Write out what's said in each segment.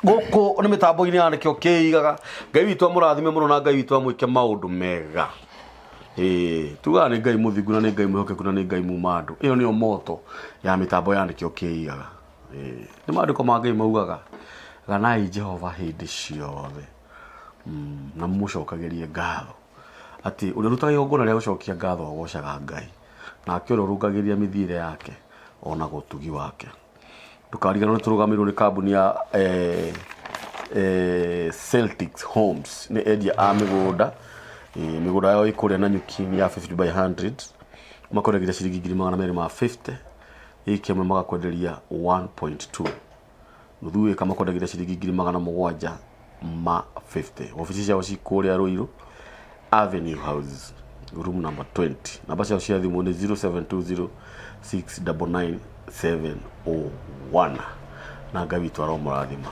Gũkũ nĩ mĩtambo-inĩ ya nĩkĩo kĩigaga. Ngai witũ amũrathime mũno na Ngai witũ amwĩke maũndũ mega. Tugaga nĩ Ngai mũthingu na nĩ Ngai mwĩhokeku na nĩ Ngai muma andũ. Ĩyo nĩyo moto ya mĩtambo ya nĩkĩo kĩigaga. Nĩ maandĩko ma Ngai maugaga ganai Jehova hĩndĩ ciothe na mũcokagĩrie ngatho. Atĩ ũrĩa ũrutaga igongona rĩa gũcokia ngatho agocaga Ngai. Nake ũrĩa ũrũngagĩrĩria mĩthiĩre yake ona gũtugi wake. Ndũkariganĩrwo nĩ tũrũgamĩrĩirwo nĩ kambuni ya Celtics Homes nĩ endia a mĩgũnda. Mĩgũnda yao ĩkũrĩa na nyuki ya 50 by 100. Makwendagia ciringi 250. Ĩka ĩmwe magakwenderia 1.2. Nuthu ĩka makwendagia ciringi 750. Ofici ciao cikũrĩa Ruiru Avenue House room number 20. Namba ciao cia thimũ nĩ 0720699701. Na Ngai witũ aromũrathima.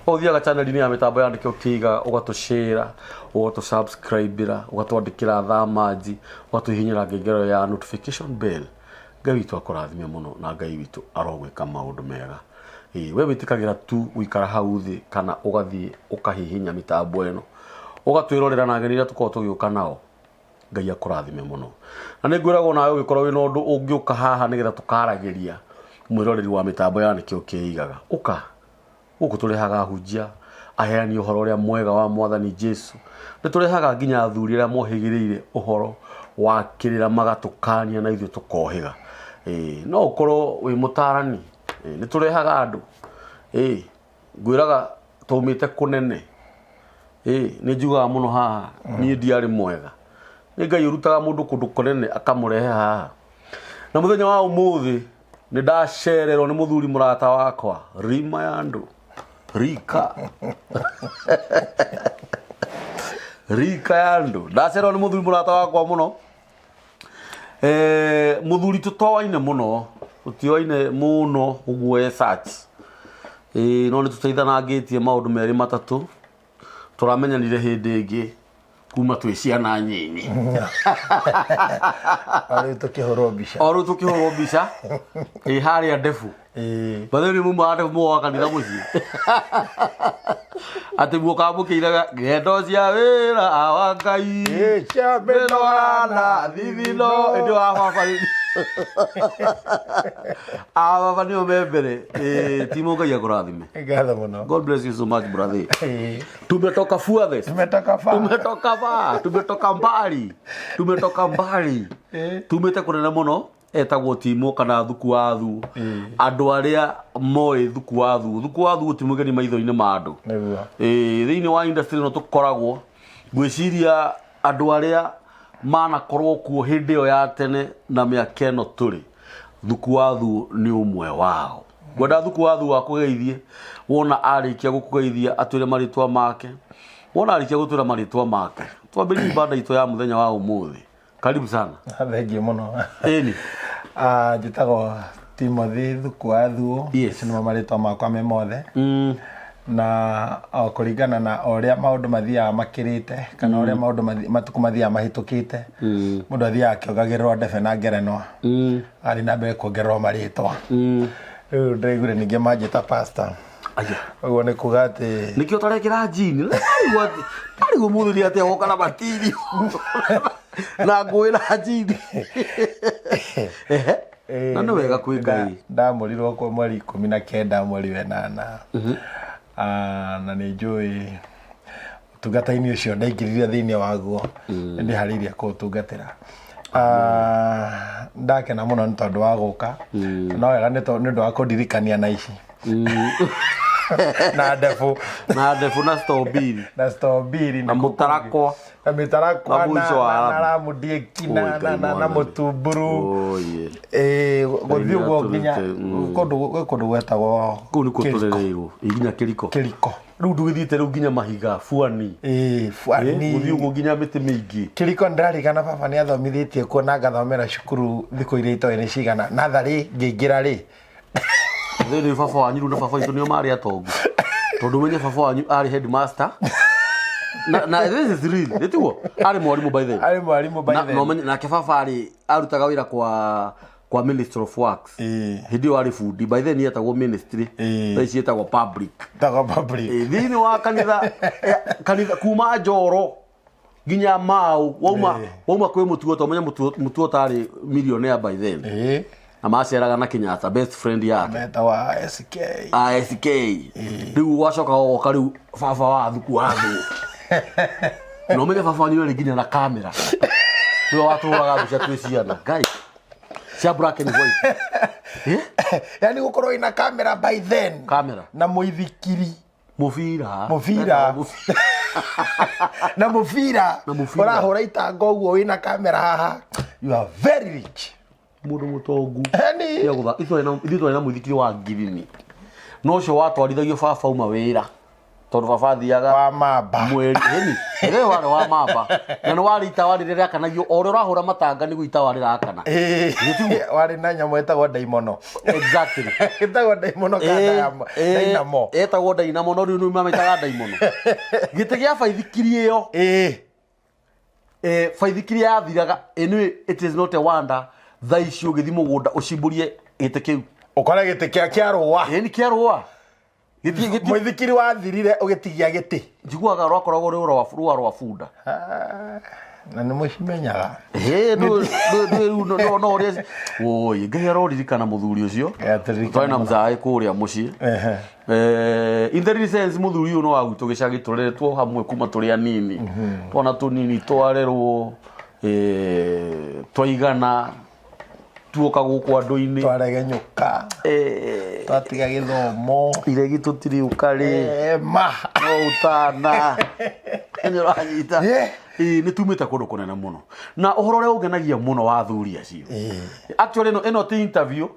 Ũthiaga channel-inĩ ya mĩtambo ya nĩkĩo kĩigaga, ũgatũshare, ũgatũsubscribe-ĩra, ũgatwandĩkĩra thamaji, ũgatũhihinyĩra ngengere ya notification bell. Ngai witũ akũrathime mũno na Ngai witũ arogwĩka maũndũ mega. We wĩtĩkagĩra tu gũikara hau thĩ kana ũgathiĩ ũkahihinya mĩtambo ĩno ũgatwĩrorera na ngeni iria tũkoragwo tũgĩũka nao. Ngai akũrathime mũno. Na nĩ ngwĩragwo nawe ũgĩkorwo wĩna ũndũ ũngĩũka haha nĩgetha tũkaragĩria mwĩroreri wa mĩtambo ya nĩkĩo kĩigaga. Ũka gũkũ tũrehaga hunjia aheani ũhoro ũrĩa mwega wa Mwathani Jesu. Nĩ tũrehaga nginya athuri arĩa mohĩgĩrĩire ũhoro wa kĩrĩra magatũkania na ithuĩ tũkohĩga. No ũkorwo wĩ mũtarani. Nĩ tũrehaga andũ. Ngwĩraga twaumĩte kũnene. Nĩ njugaga mũno haha niĩ ndiarĩ mwega. Nĩ Ngai ũrutaga mũndũ kũndũ kũnene akamũrehe haha. Na mũthenya wa ũmũthĩ nĩ ndacererwo nĩ mũthuri mũrata wakwa Rima ya andũ. Rika. Rika ya andũ. Ndacererwo nĩ mũthuri mũrata wakwa mũno. Mũthuri tũtoaine mũno. Tũtioaine mũno ũguo search. No nĩ tũteithanangĩtie maũndũ merĩ matatũ. Tũramenyanire hĩndĩ ĩngĩ kuma twĩ ciana nyinyi. Rĩu tũkĩhũrwo mbica. Rĩu tũkĩhũrwo mbica. Harĩa ndebu. Bathĩni muma ndebu mwa kanitha mũciĩ. Atĩ muoka mũkĩiraga ngendo cia wĩra wa Ngai. Ciambĩrana thithino. Ĩndĩ wa baba. Baba nĩo me mbere. Timo Ngai akũrathime. Ngatho mũno. God bless you so much brother. Tumetoka furthest. Tumetoka mbali. Tumete kũnene mũno. Etagwo Timo kana thuku wa thu. Andũ arĩa moĩ thuku wa thu. Thuku wa thu ti mũgeni maitho-inĩ ma andũ. Thĩinĩ wa industry no tũkoragwo gwĩciria andũ arĩa manakorwo kuo hĩndĩ ĩyo ya tene na mĩaka ĩno tũrĩ. Thuku wa thu nĩ ũmwe wao. Gwenda thuku wa thu akũgeithie. Wona arĩkia gũkũgeithia atwĩre marĩtwa make. Wona arĩkia gũtwĩra marĩtwa make. Twambĩrĩrie ibada itũ ya mũthenya wa ũmũthĩ. Karibu sana. Thengiũ mũno. Ĩni. Njĩtagwo Timothy thuku wa thu. Yes. Nĩmo marĩtwa makwa me mothe. Na kũringana na ũrĩa maũndũ mathiaga makĩrĩte kana ũrĩa maũndũ matukũ mathiaga mahĩtũkĩte. Mũndũ athiaga akĩongagĩrĩrwo ndebe na ngerenwa. Arĩ na mbere kuongererwo marĩtwa. Rĩu ndĩraiguire ningĩ manjĩta pastor. Ũguo nĩ kuga atĩ nĩkĩo tarekĩra njini. Arĩguo mũthuri atĩ agoka na matiri. Na ngwĩra njini. Na nĩ wega kwĩ Ngai. Ndamũrirwo kwa mweri 19 mweri wa 8. Na nĩ njũĩ ũtungata-inĩ ũcio ndaingĩrire thĩinĩ waguo. Nĩ harĩirie kũũtungatĩra. Ndakena mũno nĩ tondũ wa gũka. No wega nĩ ũndũ wa kũndirikania na ici. Na ndebu na strawberry na mũtarakwa na mĩtarakwa na ramudiki na mũtumburu. Gũthiĩ ũguo nginya kũndũ gwetagwo kũu nĩ kũtũrereirwo nginya kĩriko. Rĩu ndũgĩthiĩte rĩu nginya mahiga Fuani. Fuani. Gũthiĩ ũguo nginya mĩtĩ mĩingĩ. Kĩriko ndarigana baba nĩ athomithĩtie kuo na ngathomera cukuru thikũ iria itoĩ nĩ cigana. Natharĩ ngĩingĩra rĩ. Thĩinĩ baba wanyu na baba itũ nĩo marĩ atongu. Tondũ menye baba wanyu arĩ headmaster. Na this is real. Nĩtiguo? Arĩ mwarimũ by the way. Arĩ mwarimũ by the way. Na ke baba arĩ arutaga wĩra kwa Ministry of Works hindi wari fundi by then yetagwo ministry thaisi yetagwo public thini wa kanitha kuma Njoro ginya Mau wauma kwi mutuo to menya mutuo tari millionaire by then na maceraga na Kenyatta best friend yake meta wa SK riu wacoka oka riu baba wa thuku wathu no menye baba wanyu ri ginya na kamera riu waturaga mbica twi ciana guys cia black and white yani gukorwo ina kamera by then kamera na muithikiri mufira na mufira urahura itango uguo wina kamera haha you are very rich mundu mutongu ya gutha itho na muithikiri wa ngirini no cio watwarithagio baba uma wira tondu baba thiaga wa mamba mweri ene wale wa mamba na no wari itawari rira kanagio ore urahura matanga ni guitawari rakana wari na nyamo etagwo daimono exactly etagwo daimono kada dainamo etagwo dainamo no mama itaga daimono gite gia baithikiri iyo baithikiri yathiraga anyway it is not a wonder thaici ugithi mugunda ucimburie gite kiu ukora gite kia ruwa ni kia ruwa muithikiri wathirire ugitigia giti njiguaga rwakoragwo ri rwa bunda na ni mucimenyaga no ri oi ngai roririkana muthuri ucio twari na mzai kuria mucii in the sense muthuri uyu no wagu tugicagi tureretwo hamwe kuma turi anini twana tunini twarerwo twaigana tuoka guku andu-ini twaregenyuka twatiga githomo iregi tutiri ukari ma no utana niranyita ni tumite kundu kunene muno na uhoro ria ugenagia muno wa athuri acio actually eno ti interview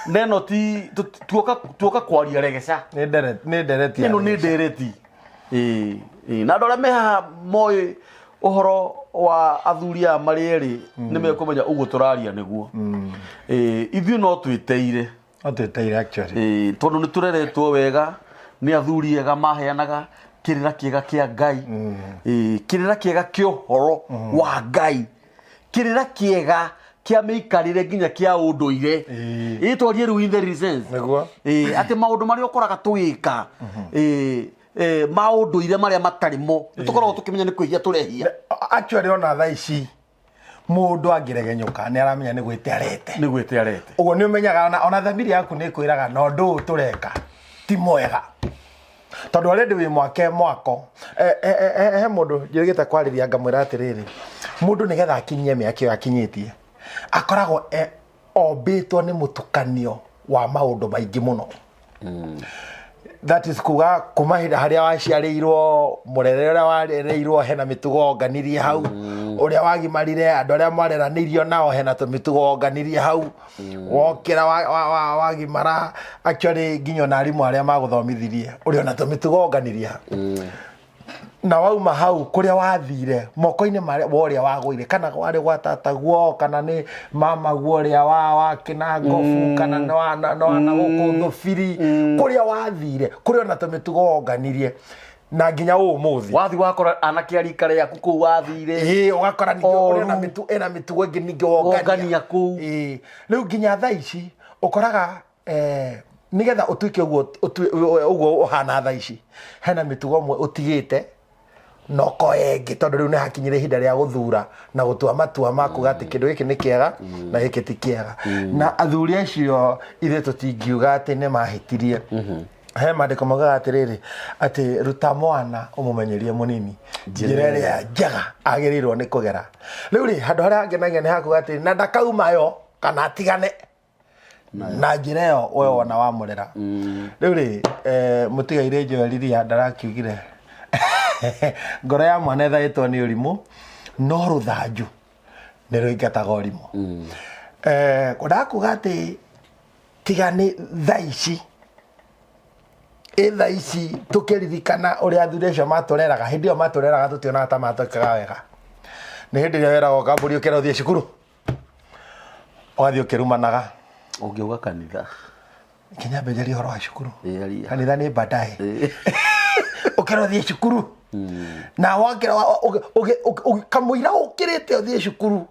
neno ti tuoka kwaria regeca ni ndereti eno ni ndereti na ndore meha moi uhoro wa athuri a marieri ni mekumenya uguo turaria niguo ithu no twiteire actually tondu ni tureretwo wega ni athuri ega maheanaga kirira kiega kia Ngai kirira kiega kio horo wa Ngai kirira kiega kia meikarire nginya kia unduire itwarie ru in the reasons niguo ati maundu mari ukoraga tuika maunduire maria matarimo tukoragwo tukimenya ni kwihia turehia actually ona thaici mundu angiregenyuka ni aramenya ni gwite arete uguo ni umenyaga ona thamiri yaku ni kwiraga no ndu tureka ti mwega tondu already wi mwako he mundu njirigite kwariria ngamwira atiriri mundu nigetha akinyie miaki akinyitie akoragwo obitwo ni mutukanio wa maundu maingi muno that is kuga kumahira haria waciarirwo murere uria warereirwo hena mitugo onganirie hau uria wagimarire andu aria mwareranirio nao hena tumitugo onganirie hau wokira wagimara actually nginyo na arimu aria maguthomithirie uria na tumitugo onganirie na wauma hau kuria wathire moko-ini waria waguire kana wari gwatataguo kana ni mama guoria wa kina ngofu kana no guku thufiri kuria wathire kuria na tumitugo onganirie na nginya umuthi wathi wakora anake arikare yaku ku wathire ugakora ningio uria na mitugo ingi ningio ongania ku riu nginya thaici ukoraga nigetha utuike uguo uhana thaici hena mitugo mwe utigite noko engi tondu riu ni hakinyire ihinda ria guthura na gutua matua maku gati kindu giki ni kiega na giki ti kiega na athuri acio ithe tutingiuga ati ni mahitirie he mandiko mogaga atiriri ati ruta mwana umumenyerie munini njira iria njega agirirwo ni kugera riu ri handu haria ngenagia ni haku ati na ndakaumayo kana atigane na njira iyo we wona wamurera riu ri mutigaire Joel ndarakiugire ngoro ya mwana ethaitwo ni urimu no ruthanju ni ruingataga urimu kudakuga ati tigani thaici thaici tukiririkana uria athuri acio matureraga hindi iyo matureraga tutionaga ta matwikaga wega ni hindi ria weragwo kamburi ukira uthie cukuru ugathie ukirumanaga ungiuga kanitha kinya mbenjeri horo wa cukuru kanitha ni baadaye ukira uthie cukuru na wakira kamuira ukirite uthie cukuru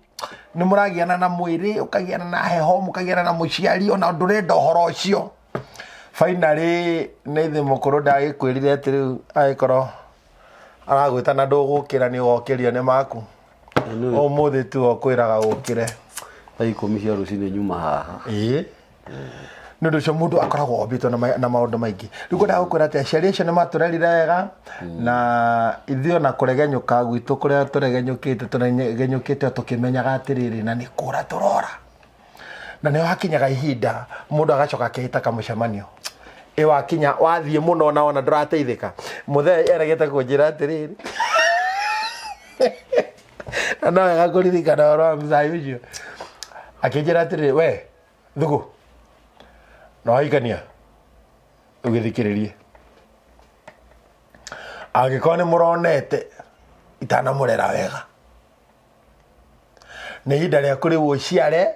nĩ mũragiana na mwĩrĩ ũkagiana na heho mũkagiana na mũciari ona ndũrenda ũhoro ũcio finally nĩ ithe mũkũrũ ndagĩkwĩrire atĩ rĩu agĩkorwo aragwĩta na ndũgũkĩra nĩ ũgokĩrio nĩ maku ũmũthĩ tu okwĩraga gũkĩre thaa 10 cia rũcinĩ nyuma haha nĩ ũndũ ũcio mũndũ akoragwo ombĩtwo na maũndũ maingĩ rĩu ngwendaga gũkwĩra atĩ aciari acio nĩ matũrerire wega na ithuĩ ona kũregenyũka gwitũ kũrĩa tũregenyũkĩte tũkĩmenyaga atĩrĩrĩ na nĩ kũra tũrora na nĩ wakinyaga ihinda mũndũ agacoka akĩhĩta kamũcemanio wakinya wathiĩ mũno na ona ndũrateithĩka mũthee eregete kũnjĩra atĩrĩrĩ na no wega kũririkana ũhoro wa mzai ũcio akĩnjĩra atĩrĩrĩ we thugu na waikania ũgĩthikĩrĩrie angĩkorwo nĩ mũronete itanamũrera wega nĩ ihinda rĩaku rĩu ũciare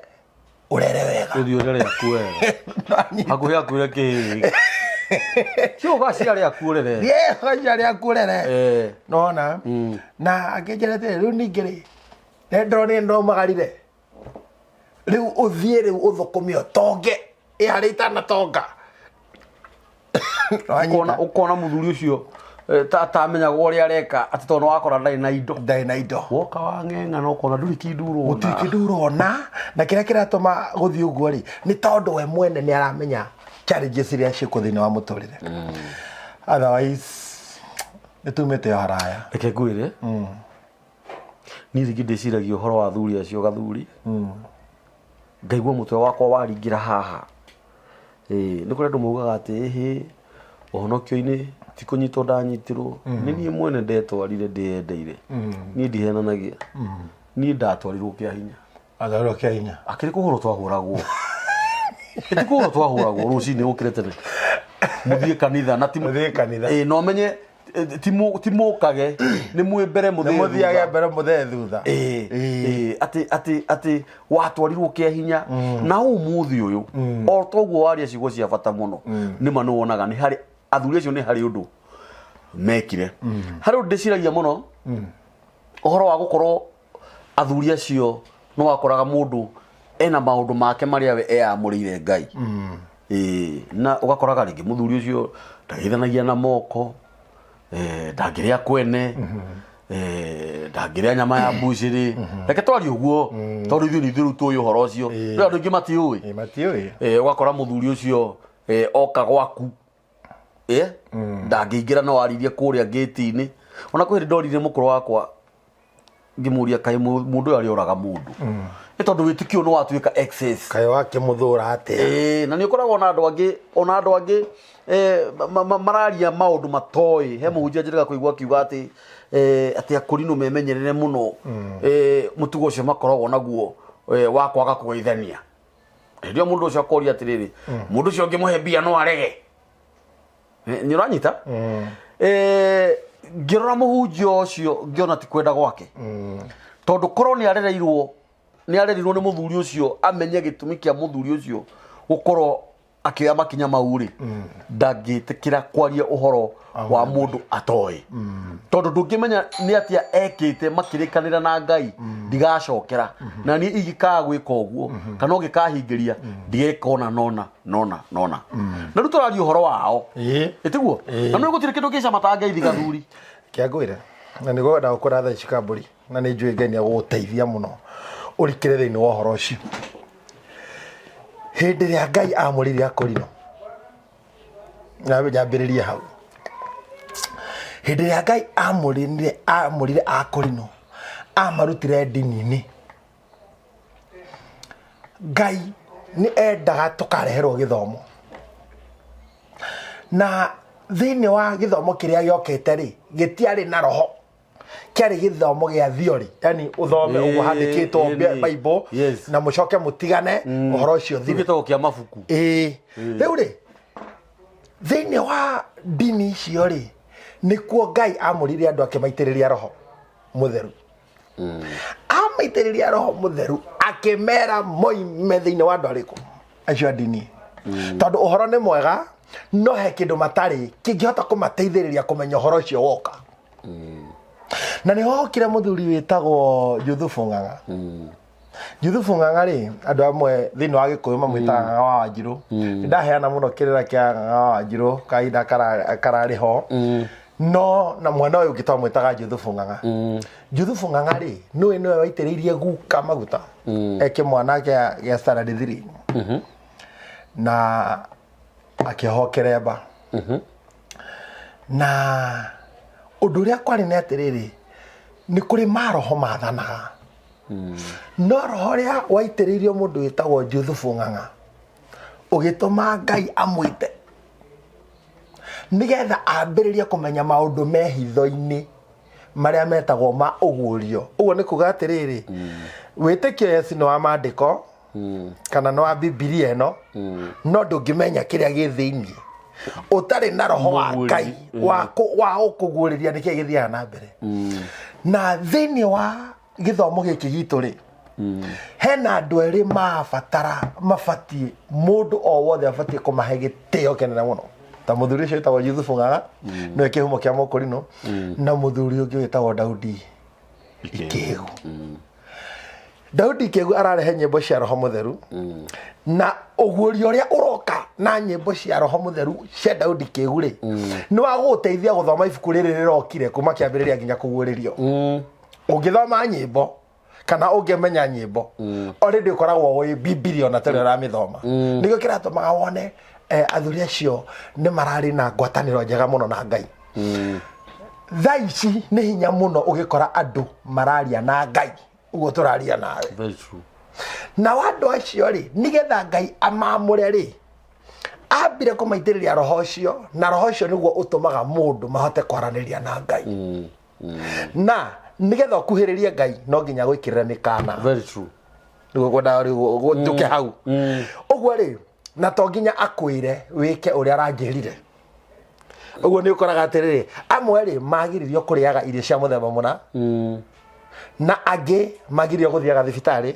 ũrere wega ũthiĩ ũrere aku wega hakuhĩ akwĩre kĩhĩĩ kĩo gaciare aku ũrere gaciare aku ũrere nona na akĩnjĩra atĩrĩrĩ rĩu ningĩ rĩ nendorwo nĩ ndomagarire rĩu ũthiĩ rĩu ũthũkũme ũtonge harĩ itanatonga ũkona mũthuri ũcio tamenyaga ũrĩa areka atĩ tondũ wakora ndarĩ na indo woka wang'eng'a na ũkona ndũrĩ kĩndũ ũrona gũtirĩ kĩndũ ũrona na kĩrĩa kĩratũma gũthiĩ ũguo rĩ nĩ tondũ we mwene nĩ aramenya challenges iria ciĩkuo thĩinĩ wa mũtũrĩre otherwise nĩ tumĩte o haraya reke ngwĩre niĩ rĩngĩ ndĩciragia ũhoro wa athuri acio gathuri ngaigua mũtwe wakwa waringĩra haha nĩ kũrĩ andũ maugaga atĩ ũhonokio-inĩ ti kũnyitwo ndanyitirwo nĩ niĩ mwene ndetwarire ndĩyendeire niĩ ndihenanagia niĩ ndatwarirwo kĩa hinya akĩrĩ kũhũrwo twahũragwo ti kũhũrwo twahũragwo rũcinĩ ũkĩre tene mũthiĩ kanitha na no menye ti mũkage nĩ mwĩ mbere mũthiage mbere mũthee thutha atĩ watwarirwo kĩa hinya na ũmũthĩ ũyũ o toguo waria ciugo cia bata mũno nĩma nĩ wonaga nĩ harĩ athuri acio nĩ harĩ ũndũ mekire harĩ ũndũ ndĩciragia mũno ũhoro wa gũkorwo athuri acio nĩ wakoraga mũndũ ena maũndũ make marĩa we eyamũrĩire Ngai na ũgakoraga rĩngĩ mũthuri ũcio ndageithanagia na moko ndangĩrĩa kwene ndangĩrĩa nyama ya mbucĩrĩ reke twarie ũguo tondũ ithuĩ nĩ ithuĩ rĩu tũĩ ũhoro ũcio rĩu andũ aingĩ matiũĩ ũgakora mũthuri ũcio oka gwaku ndangĩingĩra no aririe kũrĩa gate-inĩ ona kwĩ hĩndĩ ndorire mũkũrũ wakwa ngĩmũria kaĩ mũndũ ũyũ arĩoraga mũndũ nĩ tondũ wĩtĩkio nĩ watuĩka excess kaĩ wakĩmũthũra atĩa na nĩ ũkoragwo ona andũ angĩ mararia maũndũ matoĩ he mũhunjia njĩrĩga kũigua akiuga atĩ akũrinũ memenyerere mũno mũtugo ũcio makoragwo naguo wa kwaga kũgeithania rĩrĩa mũndũ ũcio akoria atĩrĩrĩ mũndũ ũcio ũngĩmũhe mbia no arege nĩ ũranyita ngĩrora mũhunjia ũcio ngĩona ti kwenda gwake tondũ korwo nĩ arereirwo nĩ mũthuri ũcio amenye gĩtũmi kĩa mũthuri ũcio gũkorwo akĩoya makinya mau rĩ ndangĩtĩkĩra kwaria ũhoro wa mũndũ atoĩ tondũ ndũngĩmenya nĩ atĩa ekĩte makĩrĩkanĩra na Ngai ndigacokera na niĩ ingĩkaga gwĩka ũguo kana ũngĩkahingĩria ndigekona nona na rĩu tũraria ũhoro wao ĩtiguo na nĩ gũtirĩ kĩndũ kĩca matangeithi gathuri kĩangwĩre na nĩ gwenda gũkũra thaa ici kambũri na nĩ njũĩ Ngai nĩ agũgũteithia mũno ũrikĩre thĩinĩ wa ũhoro ũcio hĩndĩ ĩrĩa Ngai amũrĩire Akũrinũ na nyambĩrĩrie hau hĩndĩ ĩrĩa Ngai amũrĩire Akũrinũ amarutire ndini-inĩ Ngai nĩ endaga tũkareherwo gĩthomo na thĩinĩ wa gĩthomo kĩrĩa gĩokĩte rĩ gĩtiarĩ na roho kĩarĩ gĩthomo gĩa theory yani ũthome ũguo handĩkĩtwo Bible na mũcoke mũtigane ũhoro ũcio thigĩtwo kĩa mabuku rĩu rĩ thĩinĩ wa ndini icio rĩ nĩkuo Ngai amũrire andũ akĩmaitĩrĩria roho mũtheru amaitĩrĩria roho mũtheru akĩmera moime thĩinĩ wa andũ arĩkũ acio ndini tondũ ũhoro nĩ mwega no he kĩndũ matarĩ kĩngĩhota kũmateithĩrĩria kũmenya ũhoro ũcio woka na nĩ hokire mũthuri wĩtagwo Juthubu Ng'ang'a Juthubu Ng'ang'a rĩ, andũ amwe thĩinĩ wa Gĩkũyũ mamwĩtaga Ng'ang'a wa Wanjirũ. Nĩndaheana mũno kĩrĩra kĩa Ng'ang'a wa Wanjirũ, kahinda kararĩ ho. No na mwana ũyũ ũngĩ twamwĩtaga Juthubu Ng'ang'a. Juthubu Ng'ang'a rĩ, nĩwe waitĩrĩirie guka maguta kĩmwana gĩa standard 3 na akĩohwo kĩremba. Na ũndũ ũrĩa kwarĩ nĩ atĩrĩrĩ, nĩ kũrĩ maroho maathanaga. No roho ũrĩa waitĩrĩirio mũndũ wĩtagwo Juthubu Ng'ang'a ũgĩtũma Ngai amwĩte nĩgetha ambĩrĩrie kũmenya maũndũ me hitho-inĩ marĩa metagwo ma ũguũrio. Ũguo nĩ kuga atĩrĩrĩ, wĩtĩkio Yesu nĩ wa maandĩko kana nĩ wa Bibilia ĩno, no ndũngĩmenya kĩrĩa gĩ thĩinĩ ũtarĩ na roho wa Ngai wa gũkũguũrĩria nĩkĩĩ gĩthiaga na mbere. Na thĩinĩ wa gĩthomo gĩkĩ gitũ rĩ, hena andũ erĩ mabatiĩ, mũndũ o wothe abatiĩ kũmahe gĩtĩo kĩnene mũno. Ta mũthuri ũcio wĩtagwo Juthubu Ng'ang'a, nĩwe kĩhumo kĩa Mũkũrinũ, na mũthuri ũngĩ wĩtagwo Daudi Ikĩgu. Daudi Ikĩgu ararehe nyĩmbo cia Roho Mũtheru, na ũguũrio ũrĩa ũroka na nyĩmbo cia Roho Mũtheru cia Daudi Ikĩgu rĩ, nĩ wa gũgũteithia gũthoma ibuku rĩrĩ rĩrokire kuma kĩambĩrĩria nginya kũguũrĩrio. Ũngĩthoma nyĩmbo kana ũngĩmenya nyĩmbo already ũkoragwo wĩ Bibilia ona tarĩ ũramĩthoma. Nĩkĩo kĩratũmaga wone athuri acio nĩ mararĩ na ngwatanĩro njega mũno na Ngai. Thaa ici nĩ hinya mũno ũgĩkora andũ mararia na Ngai ũguo tũraria nawe. Very true. Na andũ acio rĩ, nĩgetha Ngai amamũre rĩ, ambire kũmaitĩrĩria roho ũcio, na roho ũcio nĩguo ũtũmaga mũndũ mahote kwaranĩria na Ngai. Na nĩgetha ũkuhĩrĩrie Ngai no nginya gwĩkĩrĩra mĩkana. Very true. Nĩguo kwenda gũtũke hau. Ũguo rĩ, na to nginya akwĩre wĩke ũrĩa aranjĩrire. Ũguo nĩ ũkoraga atĩrĩrĩ, amwe rĩ magiririo kũrĩaga irio cia mũthemba mũna, na angĩ magiririo gũthiaga thibitarĩ,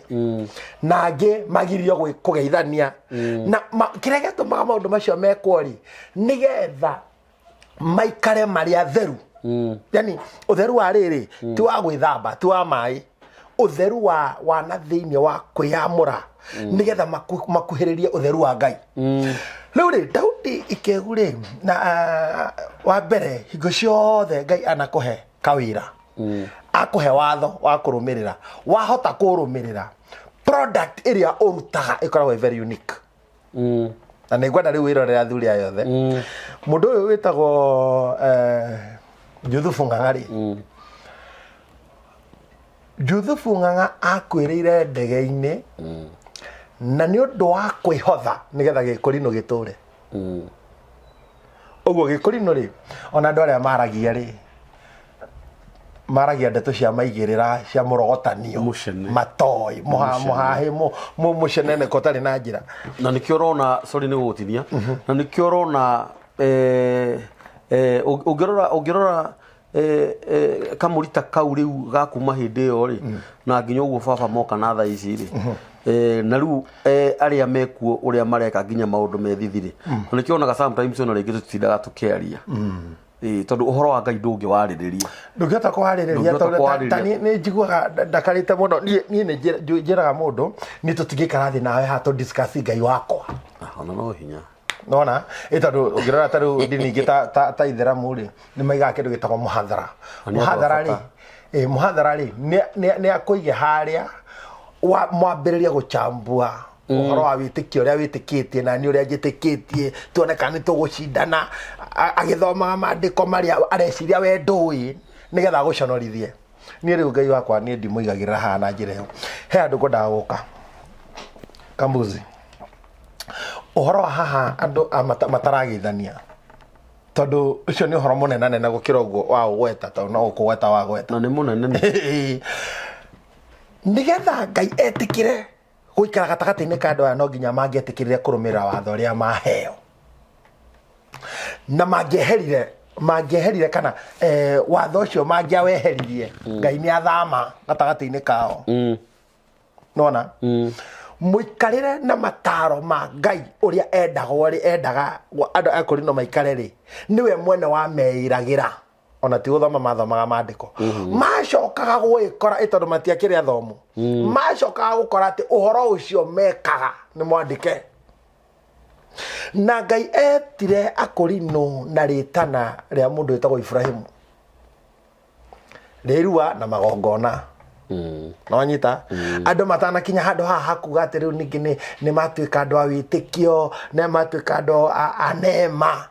na angĩ magiririo kũgeithania. Na kĩrĩa gĩtũmaga maũndũ macio mekwo rĩ, nĩgetha maikare marĩ atheru. Yani ũtheru wa rĩrĩ ti wa gwĩthamba, ti wa maĩ, ũtheru wa na thĩinĩ wa kwĩyamũra nĩgetha makuhĩrĩrie ũtheru wa Ngai. Rĩu rĩ, Daudi Ikĩgu rĩ, na wa mbere hingo ciothe Ngai anakũhe kawĩra, akũhe watho wa kũrũmĩrĩra, wahota kũrũmĩrĩra, product ĩrĩa ũrutaga ĩkoragwo very unique. Na nĩngwenda rĩu wĩrorera athuri aya othe. Mũndũ ũyũ wĩtagwo Juthubu Ng'ang'a rĩ, Juthubu Ng'ang'a akwĩrĩire ndege-inĩ na nĩ ũndũ wa kwĩhotha nĩgetha Gĩkũrinũ gĩtũre. Ũguo Gĩkũrinũ rĩ, ona andũ arĩa maragia rĩ, maragia ndeto cia maigĩrĩra cia mũrogotanio, matoi, mũhahe, mũceneneko ũtarĩ na njĩra. Na nĩkĩo ũrona, sorry nĩ gũgũtinia, na nĩkĩo ũrona ũngĩrora kamũrita kau rĩu gakuma hĩndĩ ĩyo rĩ, na nginya ũguo baba moka na thaa ici rĩ, na rĩu arĩa mekuo ũrĩa mareka nginya maũndũ methithi rĩ, na nĩkĩo onaga sometimes ona rĩngĩ tũtindaga tũkĩaria. Tondũ ũhoro wa Ngai ndũngĩ warĩrĩria. Ndũngĩhota kũwarĩrĩria tondũ nĩ njiguaga ndakarĩte mũno. Niĩ nĩ njĩraga mũndũ niĩ tũtingĩikara thĩ nawe haha tũ discuss Ngai wakwa. Ona no hinya. Nona tondũ ũngĩrora ta rĩu ndini ingĩ ta Ithĩramu rĩ, nĩ maigaga kĩndũ gĩtagwo mũhathara. Mũhathara rĩ nĩ akũige harĩa mwambĩrĩria gũchambua ũhoro wa wĩtĩkio ũrĩa wĩtĩkĩtie na nĩ ũrĩa njĩtĩkĩtie, tuone kana nĩ tũgũcindana, agĩthomaga maandĩko marĩa areciria we ndũĩ nĩgetha agũconorithie. Niĩ rĩu Ngai wakwa niĩ ndimũigagĩrĩra haha na njĩra ĩyo. He andũ ngwendaga gũka Kambuzi, ũhoro wa haha andũ matarageithania, tondũ ũcio nĩ ũhoro mũnene nene gũkĩra ũguo wa ũgweta, tondũ no ũkũgweta wa gweta. Na nĩ mũnene. Nĩgetha Ngai etĩkĩre gũikara gatagatĩ-inĩ ka andũ aya no nginya mangĩetĩkĩrire kũrũmĩrĩra watho ũrĩa maheo, na mangĩeherire kana watho ũcio mangĩaweheririe, Ngai nĩ athama gatagatĩ-inĩ kao. Nona mũikarĩre na mataro ma Ngai ũrĩa endaga andũ a Korinto maikare rĩ, nĩwe mwene wa meĩragĩra. ona ti guthoma mathomaga mandiko macokaga gwikora itondu matiakire athomu macokaga gukora ati uhoro ucio mekaga ni mwandike na Ngai etire Akorino na ritana ria mundu witagwo Ibrahimu rirua na magongona no nyita andu matana kinya handu haha kuga ati riu ningi ni matuika andu a witikio na matuika andu a neema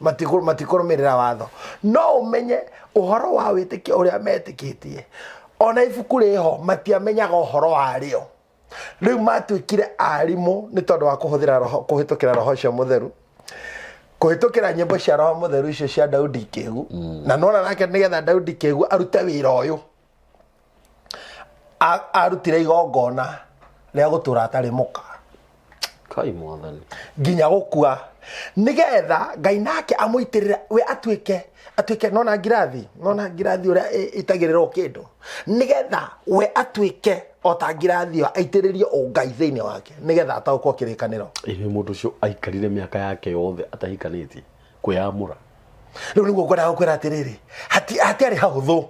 matikurumirira watho no umenye uhoro wa witikio uria metikitie ona ibuku riho matiamenyaga uhoro wario riu matuikire arimu ni tondu wa kuhuthira roho kuhitukira roho cio mutheru kuhitukira nyimbo cia roho mutheru icio cia Daudi Kegu na nona nake nigetha Daudi Kegu arute wira uyu arutire igongona ria gutura atari muka kai mwathani nginya gukua nigetha Ngai nake amuitirira we atuike nona ngirathi uria itagirirwo kindu nigetha we atuike ota ngirathi aitiririo Ngai thiini wake nigetha ataukwo kirikaniro ni mundu ucio aikarire miaka yake yothe atahikanitie kwiyamura riu niguo ngwenda gukwira atiriri hatiari hahuthu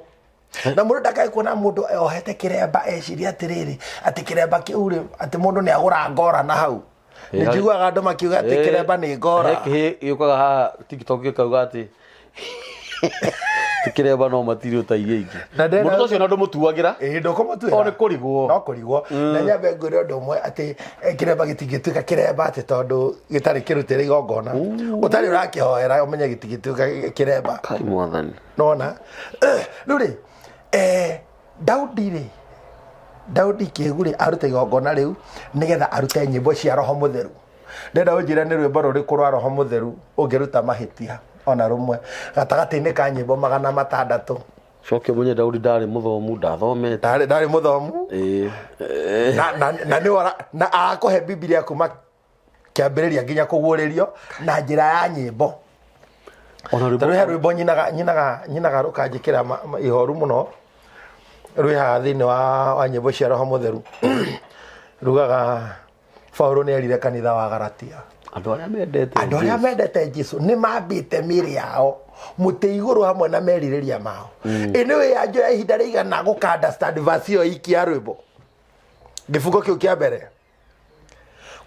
na mundu ndakai kuona mundu ohete kiremba eciria atiriri ati kiremba kiu ri ati mundu ni agura ngora na hau nijiguaga andu makiuga ati kiremba ni ngora yukaga ha TikTok gikauga ati tikiremba no matirio ta iria ingi mundu ucio na ndumutuagira ndukumutuira one kurigwo no kurigwo na nyambe ngure undu umwe ati kiremba gitingituika kiremba ati tondu gitari kirutire igongona utari urakihoera umenye gitingituika kiremba kai mwathani nona riu ri Daudi Kegu arute igongona riu nigetha arute nyimbo cia roho mutheru ndenda unjira ni rwimbo ruriku rwa roho mutheru ungiruta mahitia ona rumwe gatagati-ini ka nyimbo 600 coke munye Daudi ndari muthomu ndathomete ndari muthomu na ni ora na akuhe Biblia kuma kiambiriria nginya kuguririo na njira ya nyimbo ona rwimbo nyinaga rukanjikira ihoru muno rwihaga thiini wa nyimbo cia roho mutheru rugaga Paulo ni erire kanitha wa Galatia andu aria mendete Jesu ni mambite miri yao muti iguru hamwe na meririria mao iniwe yanjo ihinda rigana guka understand verse iyo iki ya rwimbo gifungo kiu kia mbere